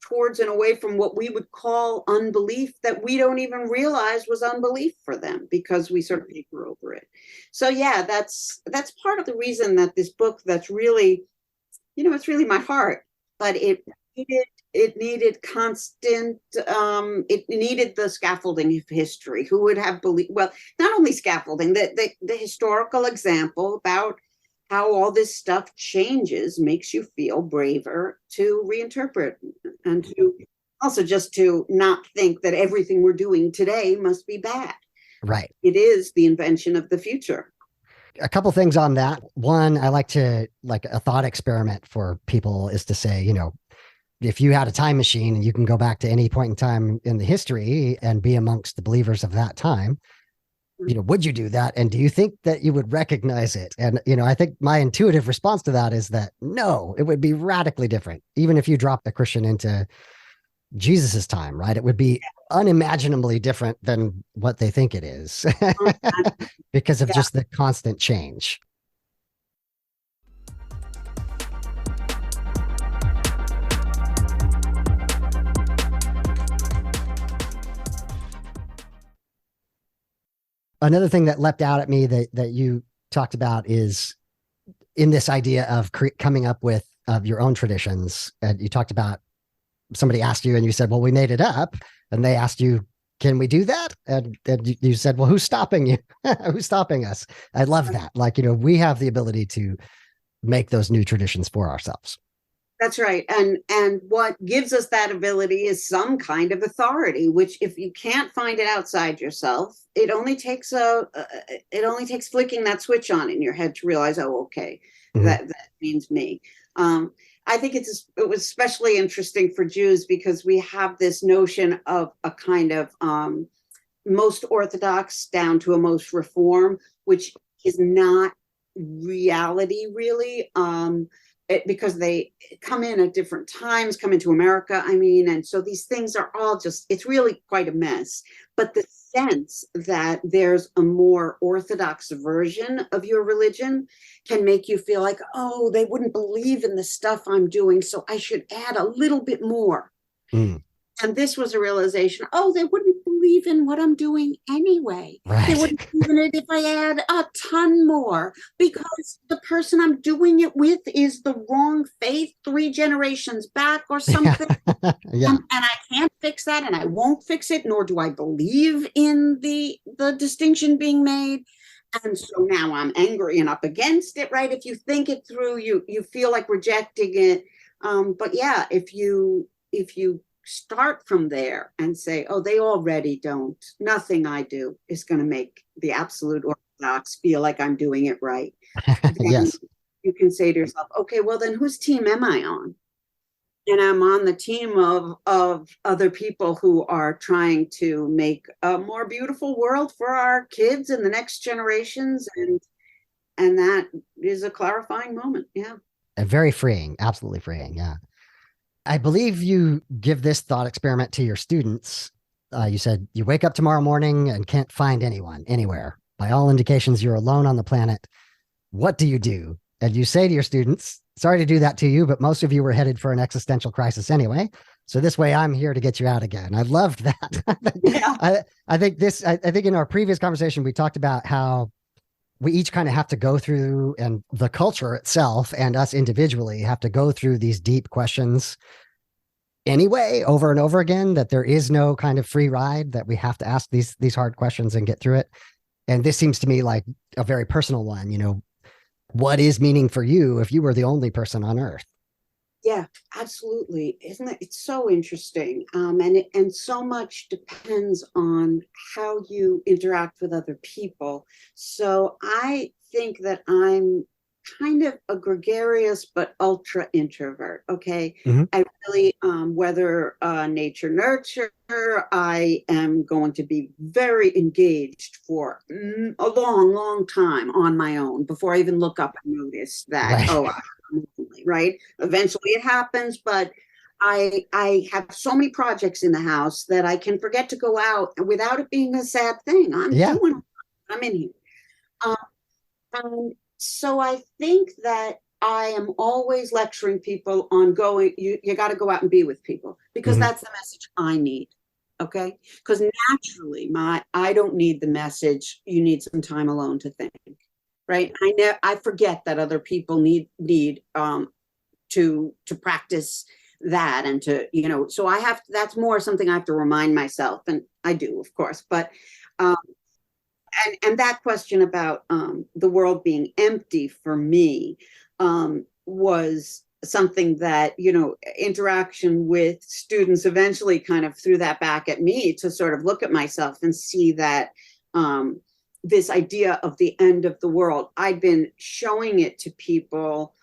towards and away from what we would call unbelief that we don't even realize was unbelief for them, because we sort of paper over it. So that's part of the reason that this book, that's really it's really my heart, but it needed constant, it needed the scaffolding of history. Who would have believed? Well, not only scaffolding, the historical example about how all this stuff changes makes you feel braver to reinterpret, and to also just to not think that everything we're doing today must be bad. Right. It is the invention of the future. A couple things on that. One, I like a thought experiment for people is to say, if you had a time machine and you can go back to any point in time in the history and be amongst the believers of that time, would you do that? And do you think that you would recognize it? And, I think my intuitive response to that is that no, it would be radically different. Even if you dropped a Christian into Jesus's time, right? It would be unimaginably different than what they think it is because of just the constant change. Another thing that leapt out at me that you talked about is in this idea of coming up with your own traditions. And you talked about somebody asked you and you said, well, we made it up. And they asked you, can we do that? And you said, well, who's stopping you? Who's stopping us? I love that. We have the ability to make those new traditions for ourselves. That's right. And what gives us that ability is some kind of authority, which if you can't find it outside yourself, it only takes flicking that switch on in your head to realize, oh, okay, that means me. I think it was especially interesting for Jews because we have this notion of a kind of most Orthodox down to a most Reform, which is not reality really. Because they come in at different times, come into America, and so these things are all it's really quite a mess. But the sense that there's a more Orthodox version of your religion can make you feel like, oh, they wouldn't believe in the stuff I'm doing, so I should add a little bit more. And this was a realization, oh, they wouldn't believe in what I'm doing anyway. Right. They wouldn't believe in it if I add a ton more, because the person I'm doing it with is the wrong faith 3 generations back or something. Yeah. And I can't fix that, and I won't fix it, nor do I believe in the distinction being made. And so now I'm angry and up against it, right? If you think it through, you feel like rejecting it. But yeah, if you start from there and say, oh, they already don't. Nothing I do is going to make the absolute Orthodox feel like I'm doing it right. Yes. You can say to yourself, okay, well, then whose team am I on? And I'm on the team of other people who are trying to make a more beautiful world for our kids and the next generations. And that is a clarifying moment. Yeah. And very freeing. Absolutely freeing. Yeah. I believe you give this thought experiment to your students. You said you wake up tomorrow morning and can't find anyone anywhere. By all indications, you're alone on the planet. What do you do? And you say to your students, sorry to do that to you, but most of you were headed for an existential crisis anyway. So this way I'm here to get you out again. I loved that. Yeah. I think in our previous conversation, we talked about how we each kind of have to go through, and the culture itself and us individually have to go through these deep questions anyway, over and over again, that there is no kind of free ride, that we have to ask these hard questions and get through it. And this seems to me like a very personal one. What is meaning for you if you were the only person on earth? Yeah, absolutely. Isn't it? It's so interesting. And so much depends on how you interact with other people. So I think that I'm kind of a gregarious but ultra introvert. Okay. I really, whether nature nurture, I am going to be very engaged for a long, long time on my own before I even look up and notice that, Right. oh, right. Eventually it happens, but I have so many projects in the house that I can forget to go out without it being a sad thing. I'm in here. And so I think that I am always lecturing people on you got to go out and be with people, because that's the message I need. Okay. Because naturally I don't need the message, you need some time alone to think. Right. I forget that other people need to practice that, and to, so that's more something I have to remind myself, and I do, of course. But um, and that question about the world being empty for me was something that, interaction with students eventually kind of threw that back at me, to sort of look at myself and see that this idea of the end of the world, I'd been showing it to people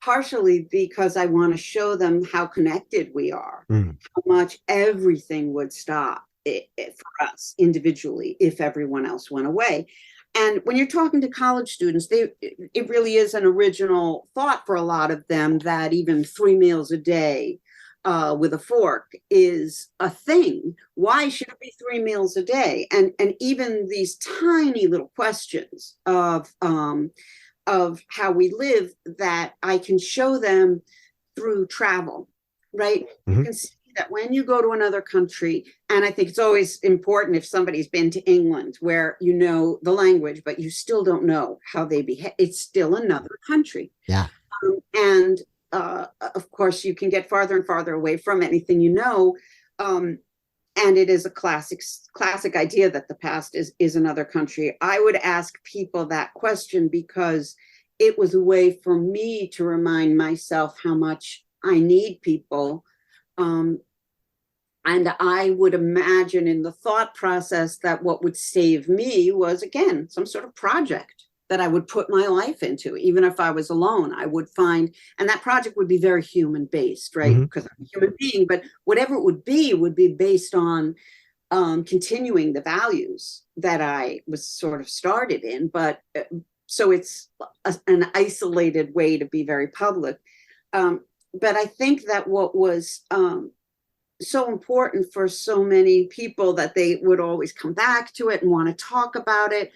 partially because I want to show them how connected we are, how much everything would stop for us individually if everyone else went away. And when you're talking to college students, it really is an original thought for a lot of them that even 3 meals a day with a fork is a thing. Why should it be 3 meals a day? And even these tiny little questions of how we live, that I can show them through travel, right? You can see that when you go to another country, and I think it's always important if somebody's been to England, where you know the language, but you still don't know how they behave. It's still another country. Yeah. And of course, you can get farther and farther away from anything you know. And it is a classic idea that the past is another country. I would ask people that question because it was a way for me to remind myself how much I need people. And I would imagine in the thought process that what would save me was, again, some sort of project that I would put my life into. Even if I was alone, I would find, and that project would be very human based, right? Because I'm a human being, but whatever it would be based on continuing the values that I was sort of started in. But so it's an isolated way to be very public. But I think that what was so important for so many people, that they would always come back to it and want to talk about it,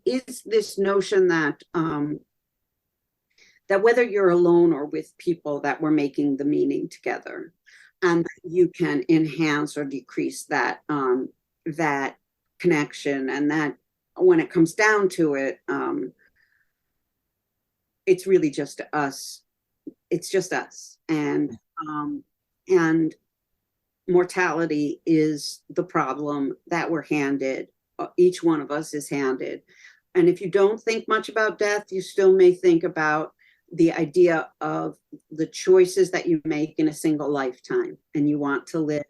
is this notion that that whether you're alone or with people, that we're making the meaning together, and you can enhance or decrease that that connection, and that when it comes down to it, it's really just us. It's just us, and mortality is the problem that we're handed. Each one of us is handed. And if you don't think much about death, you still may think about the idea of the choices that you make in a single lifetime. And you want to live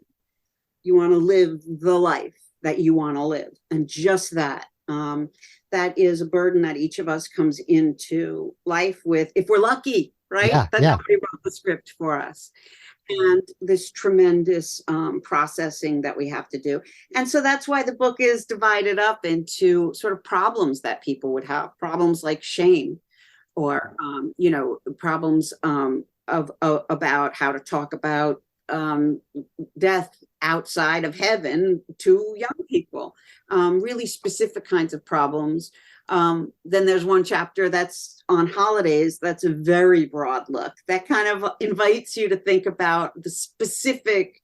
the life that you want to live. And just that, that is a burden that each of us comes into life with, if we're lucky, right? That nobody wrote the script for us. And this tremendous processing that we have to do. And so that's why the book is divided up into sort of problems that people would have, problems like shame, or, problems about how to talk about death outside of heaven to young people, really specific kinds of problems. Then there's one chapter that's on holidays. That's a very broad look that kind of invites you to think about the specific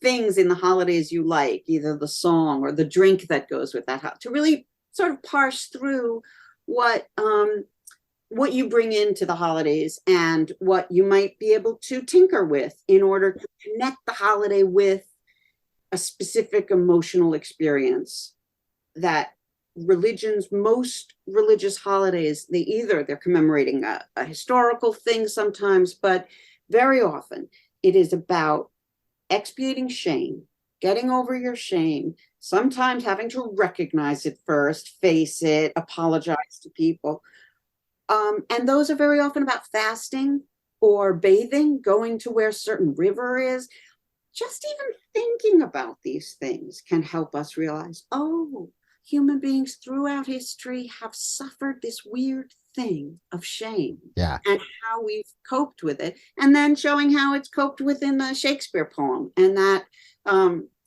things in the holidays you like, either the song or the drink that goes with that, to really sort of parse through what you bring into the holidays, and what you might be able to tinker with in order to connect the holiday with a specific emotional experience. That most religious holidays, they're commemorating a historical thing sometimes, but very often it is about expiating shame, getting over your shame, sometimes having to recognize it first, face it, apologize to people. And those are very often about fasting or bathing, going to where a certain river is. Just even thinking about these things can help us realize, oh, human beings throughout history have suffered this weird thing of shame, and how we've coped with it, and then showing how it's coped with in the Shakespeare poem. And that,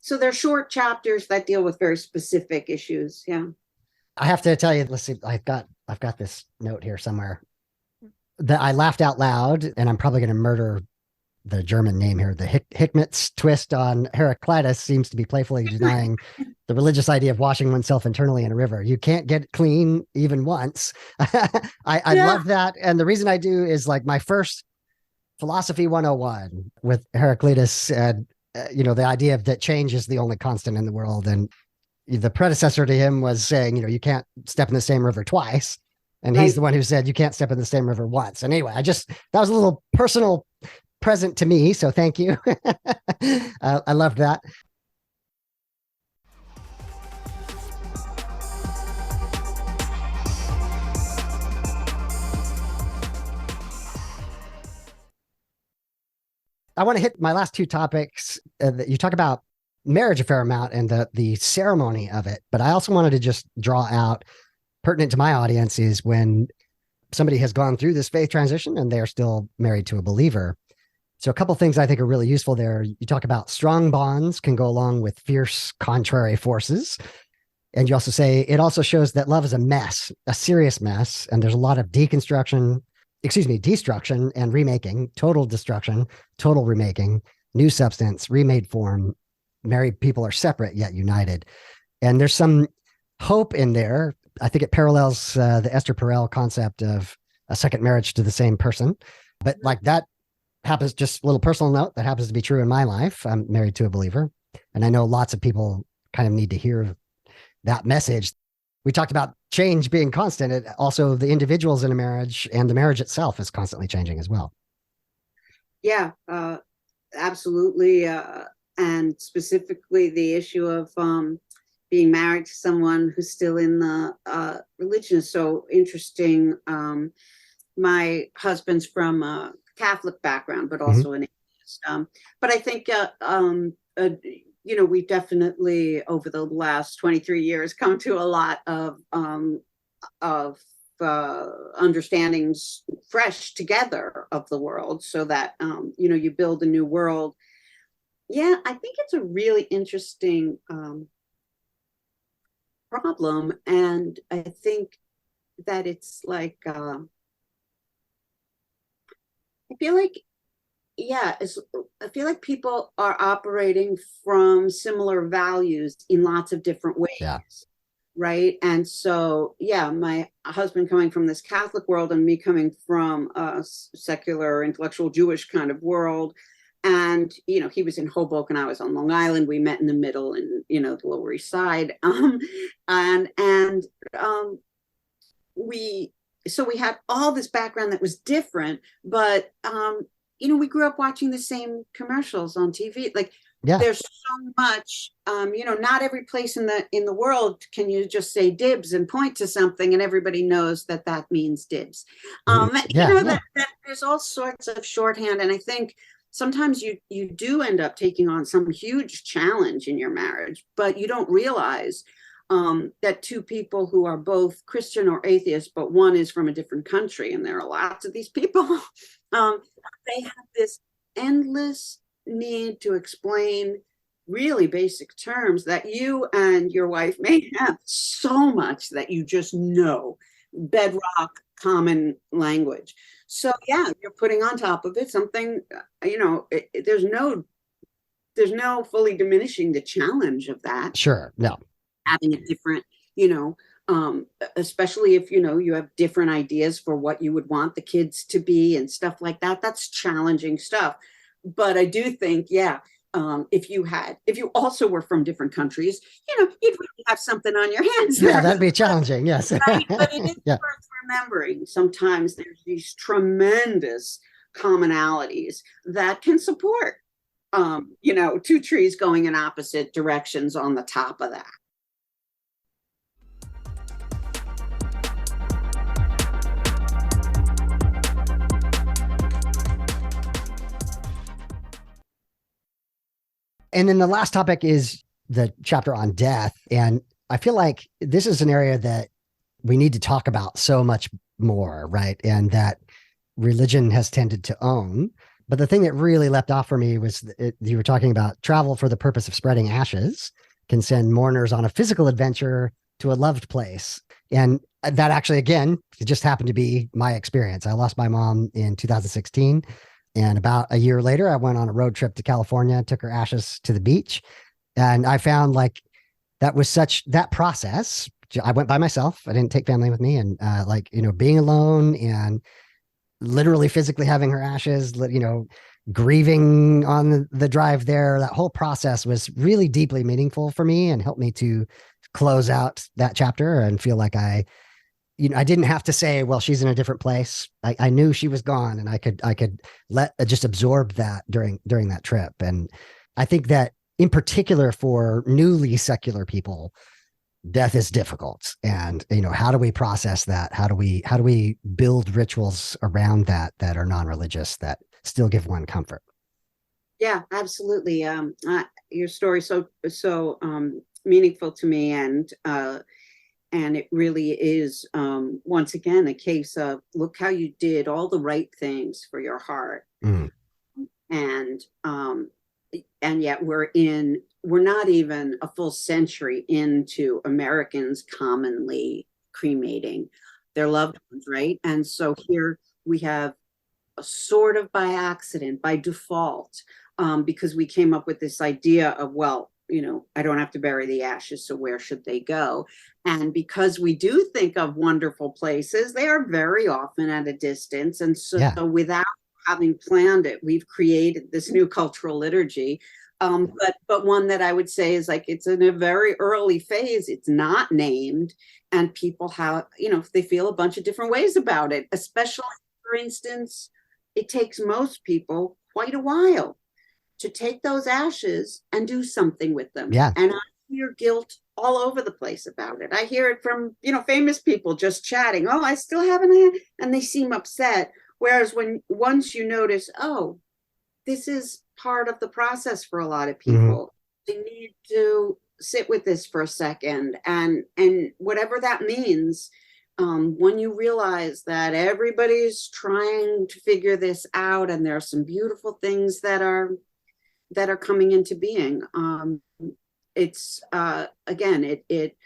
so they're short chapters that deal with very specific issues. Yeah. I have to tell you, let's see, I've got this note here somewhere that I laughed out loud, and I'm probably going to murder the German name here, the Hickman's twist on Heraclitus seems to be playfully denying the religious idea of washing oneself internally in a river. You can't get clean even once. I love that. And the reason I do is like my first philosophy 101 with Heraclitus, the idea of that change is the only constant in the world. And the predecessor to him was saying, you can't step in the same river twice. And he's the one who said you can't step in the same river once. And anyway, that was a little personal present to me. So thank you. I loved that. I want to hit my last two topics. You talk about marriage a fair amount and the ceremony of it, but I also wanted to just draw out, pertinent to my audience, is when somebody has gone through this faith transition and they're still married to a believer. So a couple of things I think are really useful there. You talk about strong bonds can go along with fierce contrary forces. And you also say it also shows that love is a mess, a serious mess. And there's a lot of destruction and remaking, total destruction, total remaking, new substance, remade form. Married people are separate yet united. And there's some hope in there. I think it parallels the Esther Perel concept of a second marriage to the same person. But like that happens, just a little personal note, that happens to be true in my life. I'm married to a believer. And I know lots of people kind of need to hear that message. We talked about change being constant. Also, the individuals in a marriage and the marriage itself is constantly changing as well. Yeah, absolutely. And specifically the issue of being married to someone who's still in the religion is so interesting. My husband's from a Catholic background, but also an atheist. But I think, we definitely over the last 23 years come to a lot of understandings fresh together of the world, so that you build a new world. Yeah, I think it's a really interesting problem, and I think that it's like I feel like people are operating from similar values in lots of different ways. Yeah. Right. And so, my husband coming from this Catholic world and me coming from a secular, intellectual, Jewish kind of world. And, he was in Hoboken, I was on Long Island. We met in the middle in, the Lower East Side. We had all this background that was different, but, we grew up watching the same commercials on TV. Like, there's so much, not every place in the world can you just say dibs and point to something and everybody knows that means dibs. That there's all sorts of shorthand. And I think sometimes you do end up taking on some huge challenge in your marriage, but you don't realize that two people who are both Christian or atheist, but one is from a different country, and there are lots of these people, they have this endless need to explain really basic terms that you and your wife may have so much that you just know, bedrock common language. So you're putting on top of it something, there's no fully diminishing the challenge of that. Sure. No. Having a different, especially if, you have different ideas for what you would want the kids to be and stuff like that, that's challenging stuff. But I do think, if you also were from different countries, you'd really have something on your hands. Yeah, that'd be challenging. Yes. Right? But it is worth remembering. Sometimes there's these tremendous commonalities that can support, two trees going in opposite directions on the top of that. And then the last topic is the chapter on death. And I feel like this is an area that we need to talk about so much more, right? And that religion has tended to own. But the thing that really leapt off for me was you were talking about travel for the purpose of spreading ashes can send mourners on a physical adventure to a loved place. And that actually, again, it just happened to be my experience. I lost my mom in 2016. And about a year later, I went on a road trip to California, took her ashes to the beach. And I found like that process. I went by myself. I didn't take family with me. And being alone and literally physically having her ashes, grieving on the drive there, that whole process was really deeply meaningful for me and helped me to close out that chapter and feel like I didn't have to say, well, she's in a different place. I knew she was gone, and I could just absorb that during that trip. And I think that in particular for newly secular people, death is difficult. And, how do we process that? How do we build rituals around that are non-religious that still give one comfort? Yeah, absolutely. Your story so meaningful to me, and it really is, once again, a case of look how you did all the right things for your heart. Mm. And yet we're not even a full century into Americans commonly cremating their loved ones, right? And so here we have a sort of by accident, by default, because we came up with this idea of, well, I don't have to bury the ashes, so where should they go? And because we do think of wonderful places, they are very often at a distance. And so without having planned it, we've created this new cultural liturgy. But one that I would say is like, it's in a very early phase. It's not named, and people have, they feel a bunch of different ways about it, especially, for instance, it takes most people quite a while to take those ashes and do something with them. Yeah. And I hear guilt all over the place about it. I hear it from, famous people just chatting. Oh, I still haven't, and they seem upset. Whereas once you notice, oh, this is part of the process for a lot of people, they need to sit with this for a second. And whatever that means, when you realize that everybody's trying to figure this out, and there are some beautiful things that are coming into being, it's again, it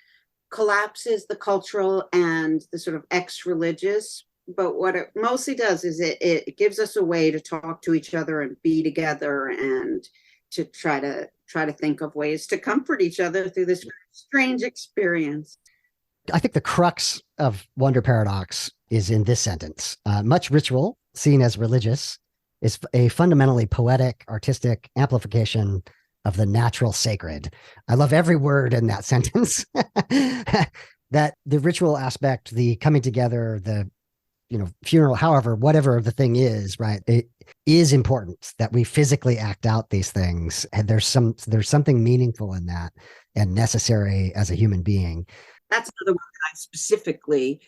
collapses the cultural and the sort of ex-religious. But what it mostly does is it gives us a way to talk to each other and be together, and to try to think of ways to comfort each other through this strange experience. I think the crux of Wonder Paradox is in this sentence. Much ritual, seen as religious, is a fundamentally poetic, artistic amplification of the natural sacred. I love every word in that sentence. That the ritual aspect, the coming together, the funeral, however, whatever the thing is, right? It is important that we physically act out these things. And there's something meaningful in that and necessary as a human being. That's another one that I specifically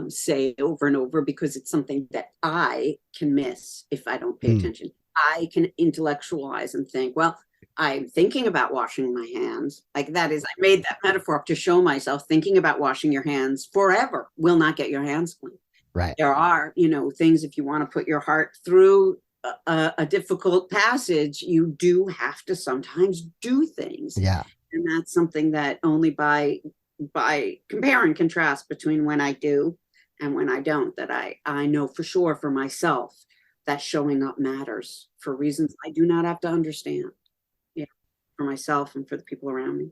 say over and over, because it's something that I can miss if I don't pay attention. I can intellectualize and think, well, I'm thinking about washing my hands. Like that is, I made that metaphor to show myself thinking about washing your hands forever will not get your hands clean. Right. There are, things, if you want to put your heart through a difficult passage, you do have to sometimes do things. Yeah. And that's something that only by compare and contrast between when I do and when I don't, that I know for sure for myself that showing up matters for reasons I do not have to understand. Yeah, for myself and for the people around me.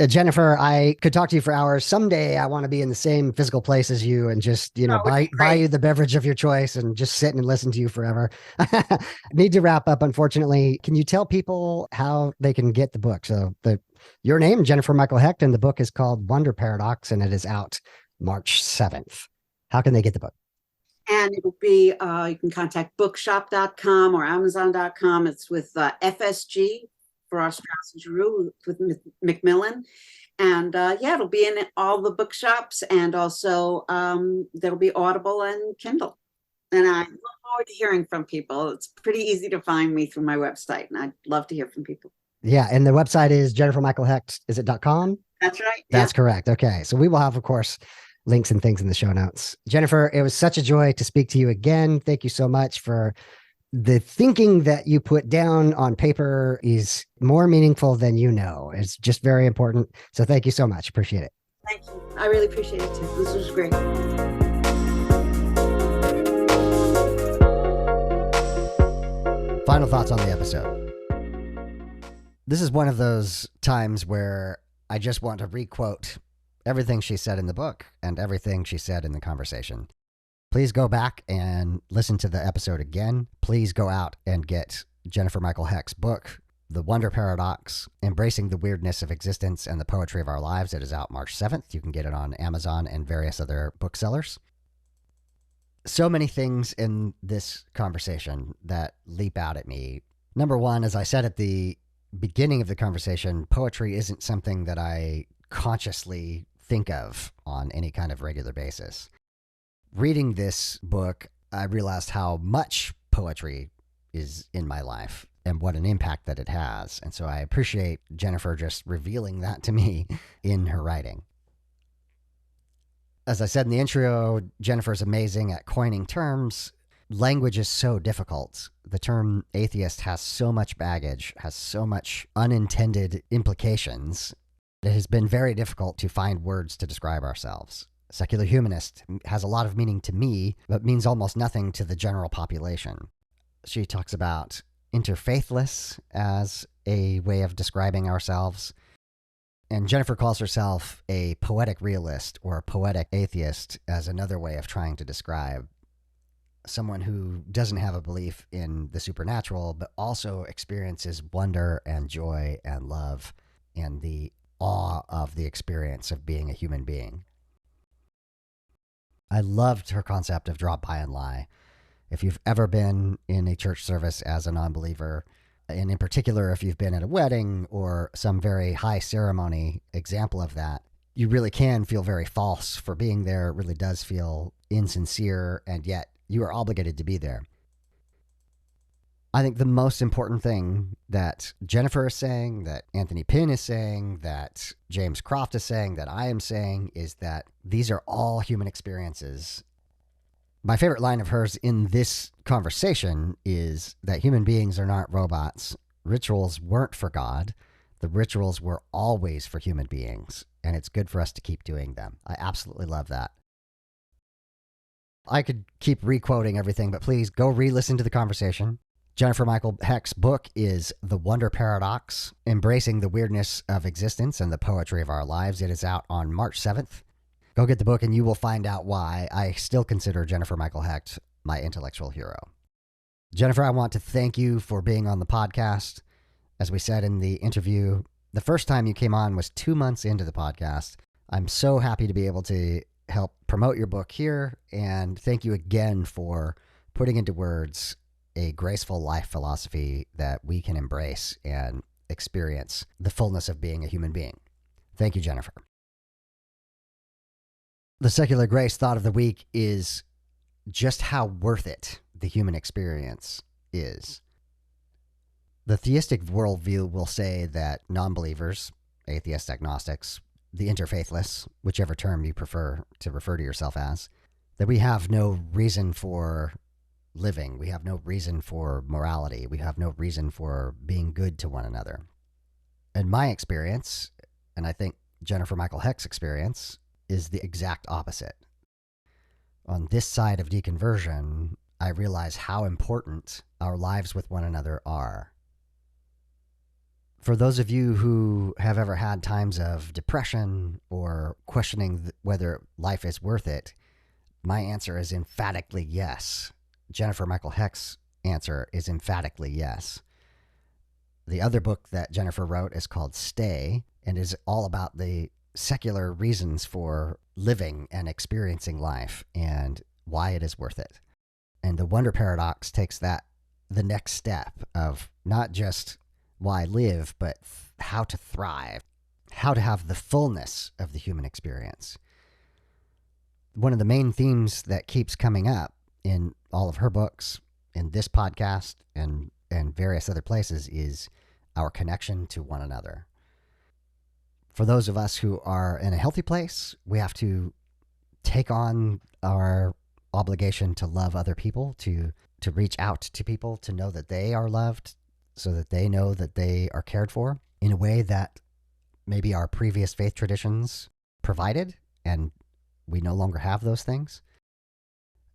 Jennifer, I could talk to you for hours. Someday I want to be in the same physical place as you and just, buy you the beverage of your choice and just sit and listen to you forever. Need to wrap up, unfortunately. Can you tell people how they can get the book? So your name, Jennifer Michael Hecht, and the book is called Wonder Paradox, and it is out March 7th. How can they get the book? And it will be, you can contact bookshop.com or amazon.com. It's with FSG, for our Strauss and Giroux, with Macmillan. And it'll be in all the bookshops, and also there'll be Audible and Kindle. And I look forward to hearing from people. It's pretty easy to find me through my website, and I'd love to hear from people. Yeah, and the website is Jennifer Michael Hecht. Is it .com? That's right. That's correct. Okay, so we will have, of course, links and things in the show notes. Jennifer, it was such a joy to speak to you again. Thank you so much for the thinking that you put down on paper is more meaningful than you know. It's just very important. So thank you so much. Appreciate it. Thank you. I really appreciate it too. This was great. Final thoughts on the episode. This is one of those times where I just want to requote everything she said in the book and everything she said in the conversation. Please go back and listen to the episode again. Please go out and get Jennifer Michael Hecht's book, The Wonder Paradox, Embracing the Weirdness of Existence and the Poetry of Our Lives. It is out March 7th. You can get it on Amazon and various other booksellers. So many things in this conversation that leap out at me. Number one, as I said at the beginning of the conversation, poetry isn't something that I consciously think of on any kind of regular basis. Reading this book, I realized how much poetry is in my life and what an impact that it has. And so I appreciate Jennifer just revealing that to me in her writing. As I said in the intro, Jennifer's amazing at coining terms. Language is so difficult. The term atheist has so much baggage, has so much unintended implications. It has been very difficult to find words to describe ourselves. Secular humanist has a lot of meaning to me, but means almost nothing to the general population. She talks about interfaithless as a way of describing ourselves. And Jennifer calls herself a poetic realist or a poetic atheist as another way of trying to describe someone who doesn't have a belief in the supernatural, but also experiences wonder and joy and love and the awe of the experience of being a human being. I loved her concept of drop by and lie. If you've ever been in a church service as a non-believer, and in particular, if you've been at a wedding or some very high ceremony example of that, you really can feel very false for being there. It really does feel insincere, and yet you are obligated to be there. I think the most important thing that Jennifer is saying, that Anthony Pinn is saying, that James Croft is saying, that I am saying, is that these are all human experiences. My favorite line of hers in this conversation is that human beings are not robots. Rituals weren't for God. The rituals were always for human beings, and it's good for us to keep doing them. I absolutely love that. I could keep re-quoting everything, but please go re-listen to the conversation. Jennifer Michael Hecht's book is The Wonder Paradox, Embracing the Weirdness of Existence and the Poetry of Our Lives. It is out on March 7th. Go get the book and you will find out why I still consider Jennifer Michael Hecht my intellectual hero. Jennifer, I want to thank you for being on the podcast. As we said in the interview, the first time you came on was 2 months into the podcast. I'm so happy to be able to help promote your book here, and thank you again for putting into words a graceful life philosophy that we can embrace and experience the fullness of being a human being. Thank you, Jennifer. The secular grace thought of the week is just how worth it the human experience is. The theistic worldview will say that non-believers, atheists, agnostics, the interfaithless, whichever term you prefer to refer to yourself as, that we have no reason for living. We have no reason for morality. We have no reason for being good to one another. In my experience, and I think Jennifer Michael Hecht's experience, is the exact opposite. On this side of deconversion, I realize how important our lives with one another are. For those of you who have ever had times of depression or questioning whether life is worth it, my answer is emphatically yes. Jennifer Michael Hecht's answer is emphatically yes. The other book that Jennifer wrote is called Stay and is all about the secular reasons for living and experiencing life and why it is worth it. And the Wonder Paradox takes that the next step of not just why live, but how to thrive, how to have the fullness of the human experience. One of the main themes that keeps coming up in all of her books, in this podcast, and various other places is our connection to one another. For those of us who are in a healthy place, we have to take on our obligation to love other people, to reach out to people, to know that they are loved, so that they know that they are cared for in a way that maybe our previous faith traditions provided, and we no longer have those things.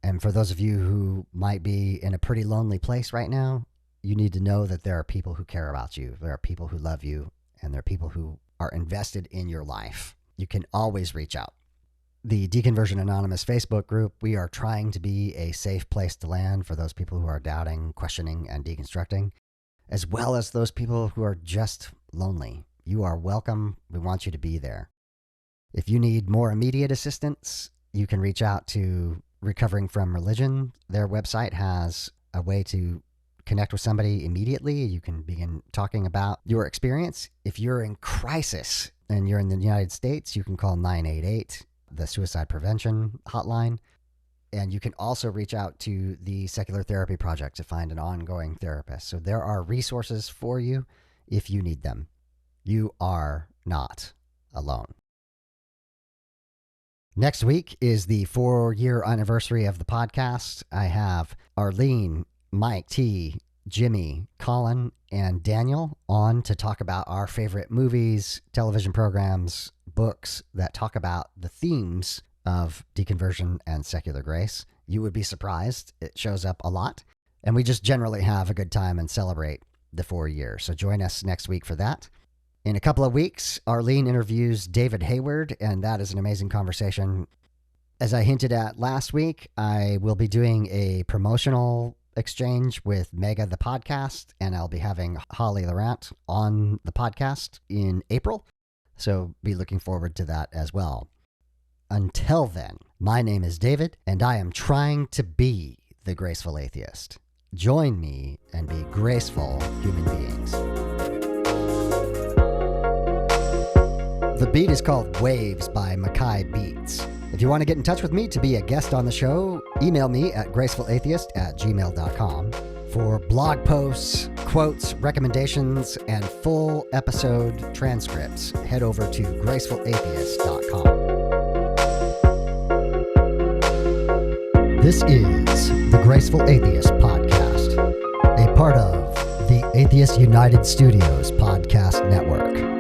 And for those of you who might be in a pretty lonely place right now, you need to know that there are people who care about you. There are people who love you, and there are people who are invested in your life. You can always reach out. The Deconversion Anonymous Facebook group, we are trying to be a safe place to land for those people who are doubting, questioning, and deconstructing, as well as those people who are just lonely. You are welcome. We want you to be there. If you need more immediate assistance, you can reach out to Recovering from Religion. Their website has a way to connect with somebody immediately. You can begin talking about your experience. If you're in crisis and you're in the United States, you can call 988, the suicide prevention hotline. And you can also reach out to the Secular Therapy Project to find an ongoing therapist. So there are resources for you if you need them. You are not alone. Next week is the 4-year anniversary of the podcast. I have Arlene, Mike T, Jimmy, Colin, and Daniel on to talk about our favorite movies, television programs, books that talk about the themes of deconversion and secular grace. You would be surprised. It shows up a lot. And we just generally have a good time and celebrate the 4 years. So join us next week for that. In a couple of weeks, Arlene interviews David Hayward, and that is an amazing conversation. As I hinted at last week, I will be doing a promotional exchange with Mega the podcast, and I'll be having Holly Laurent on the podcast in April. So be looking forward to that as well. Until then, my name is David, and I am trying to be the graceful atheist. Join me and be graceful human beings. The beat is called Waves by Mackay Beats. If you want to get in touch with me to be a guest on the show, email me at gracefulatheist@gmail.com. For blog posts, quotes, recommendations, and full episode transcripts, head over to gracefulatheist.com. This is the Graceful Atheist Podcast, a part of the Atheist United Studios podcast network.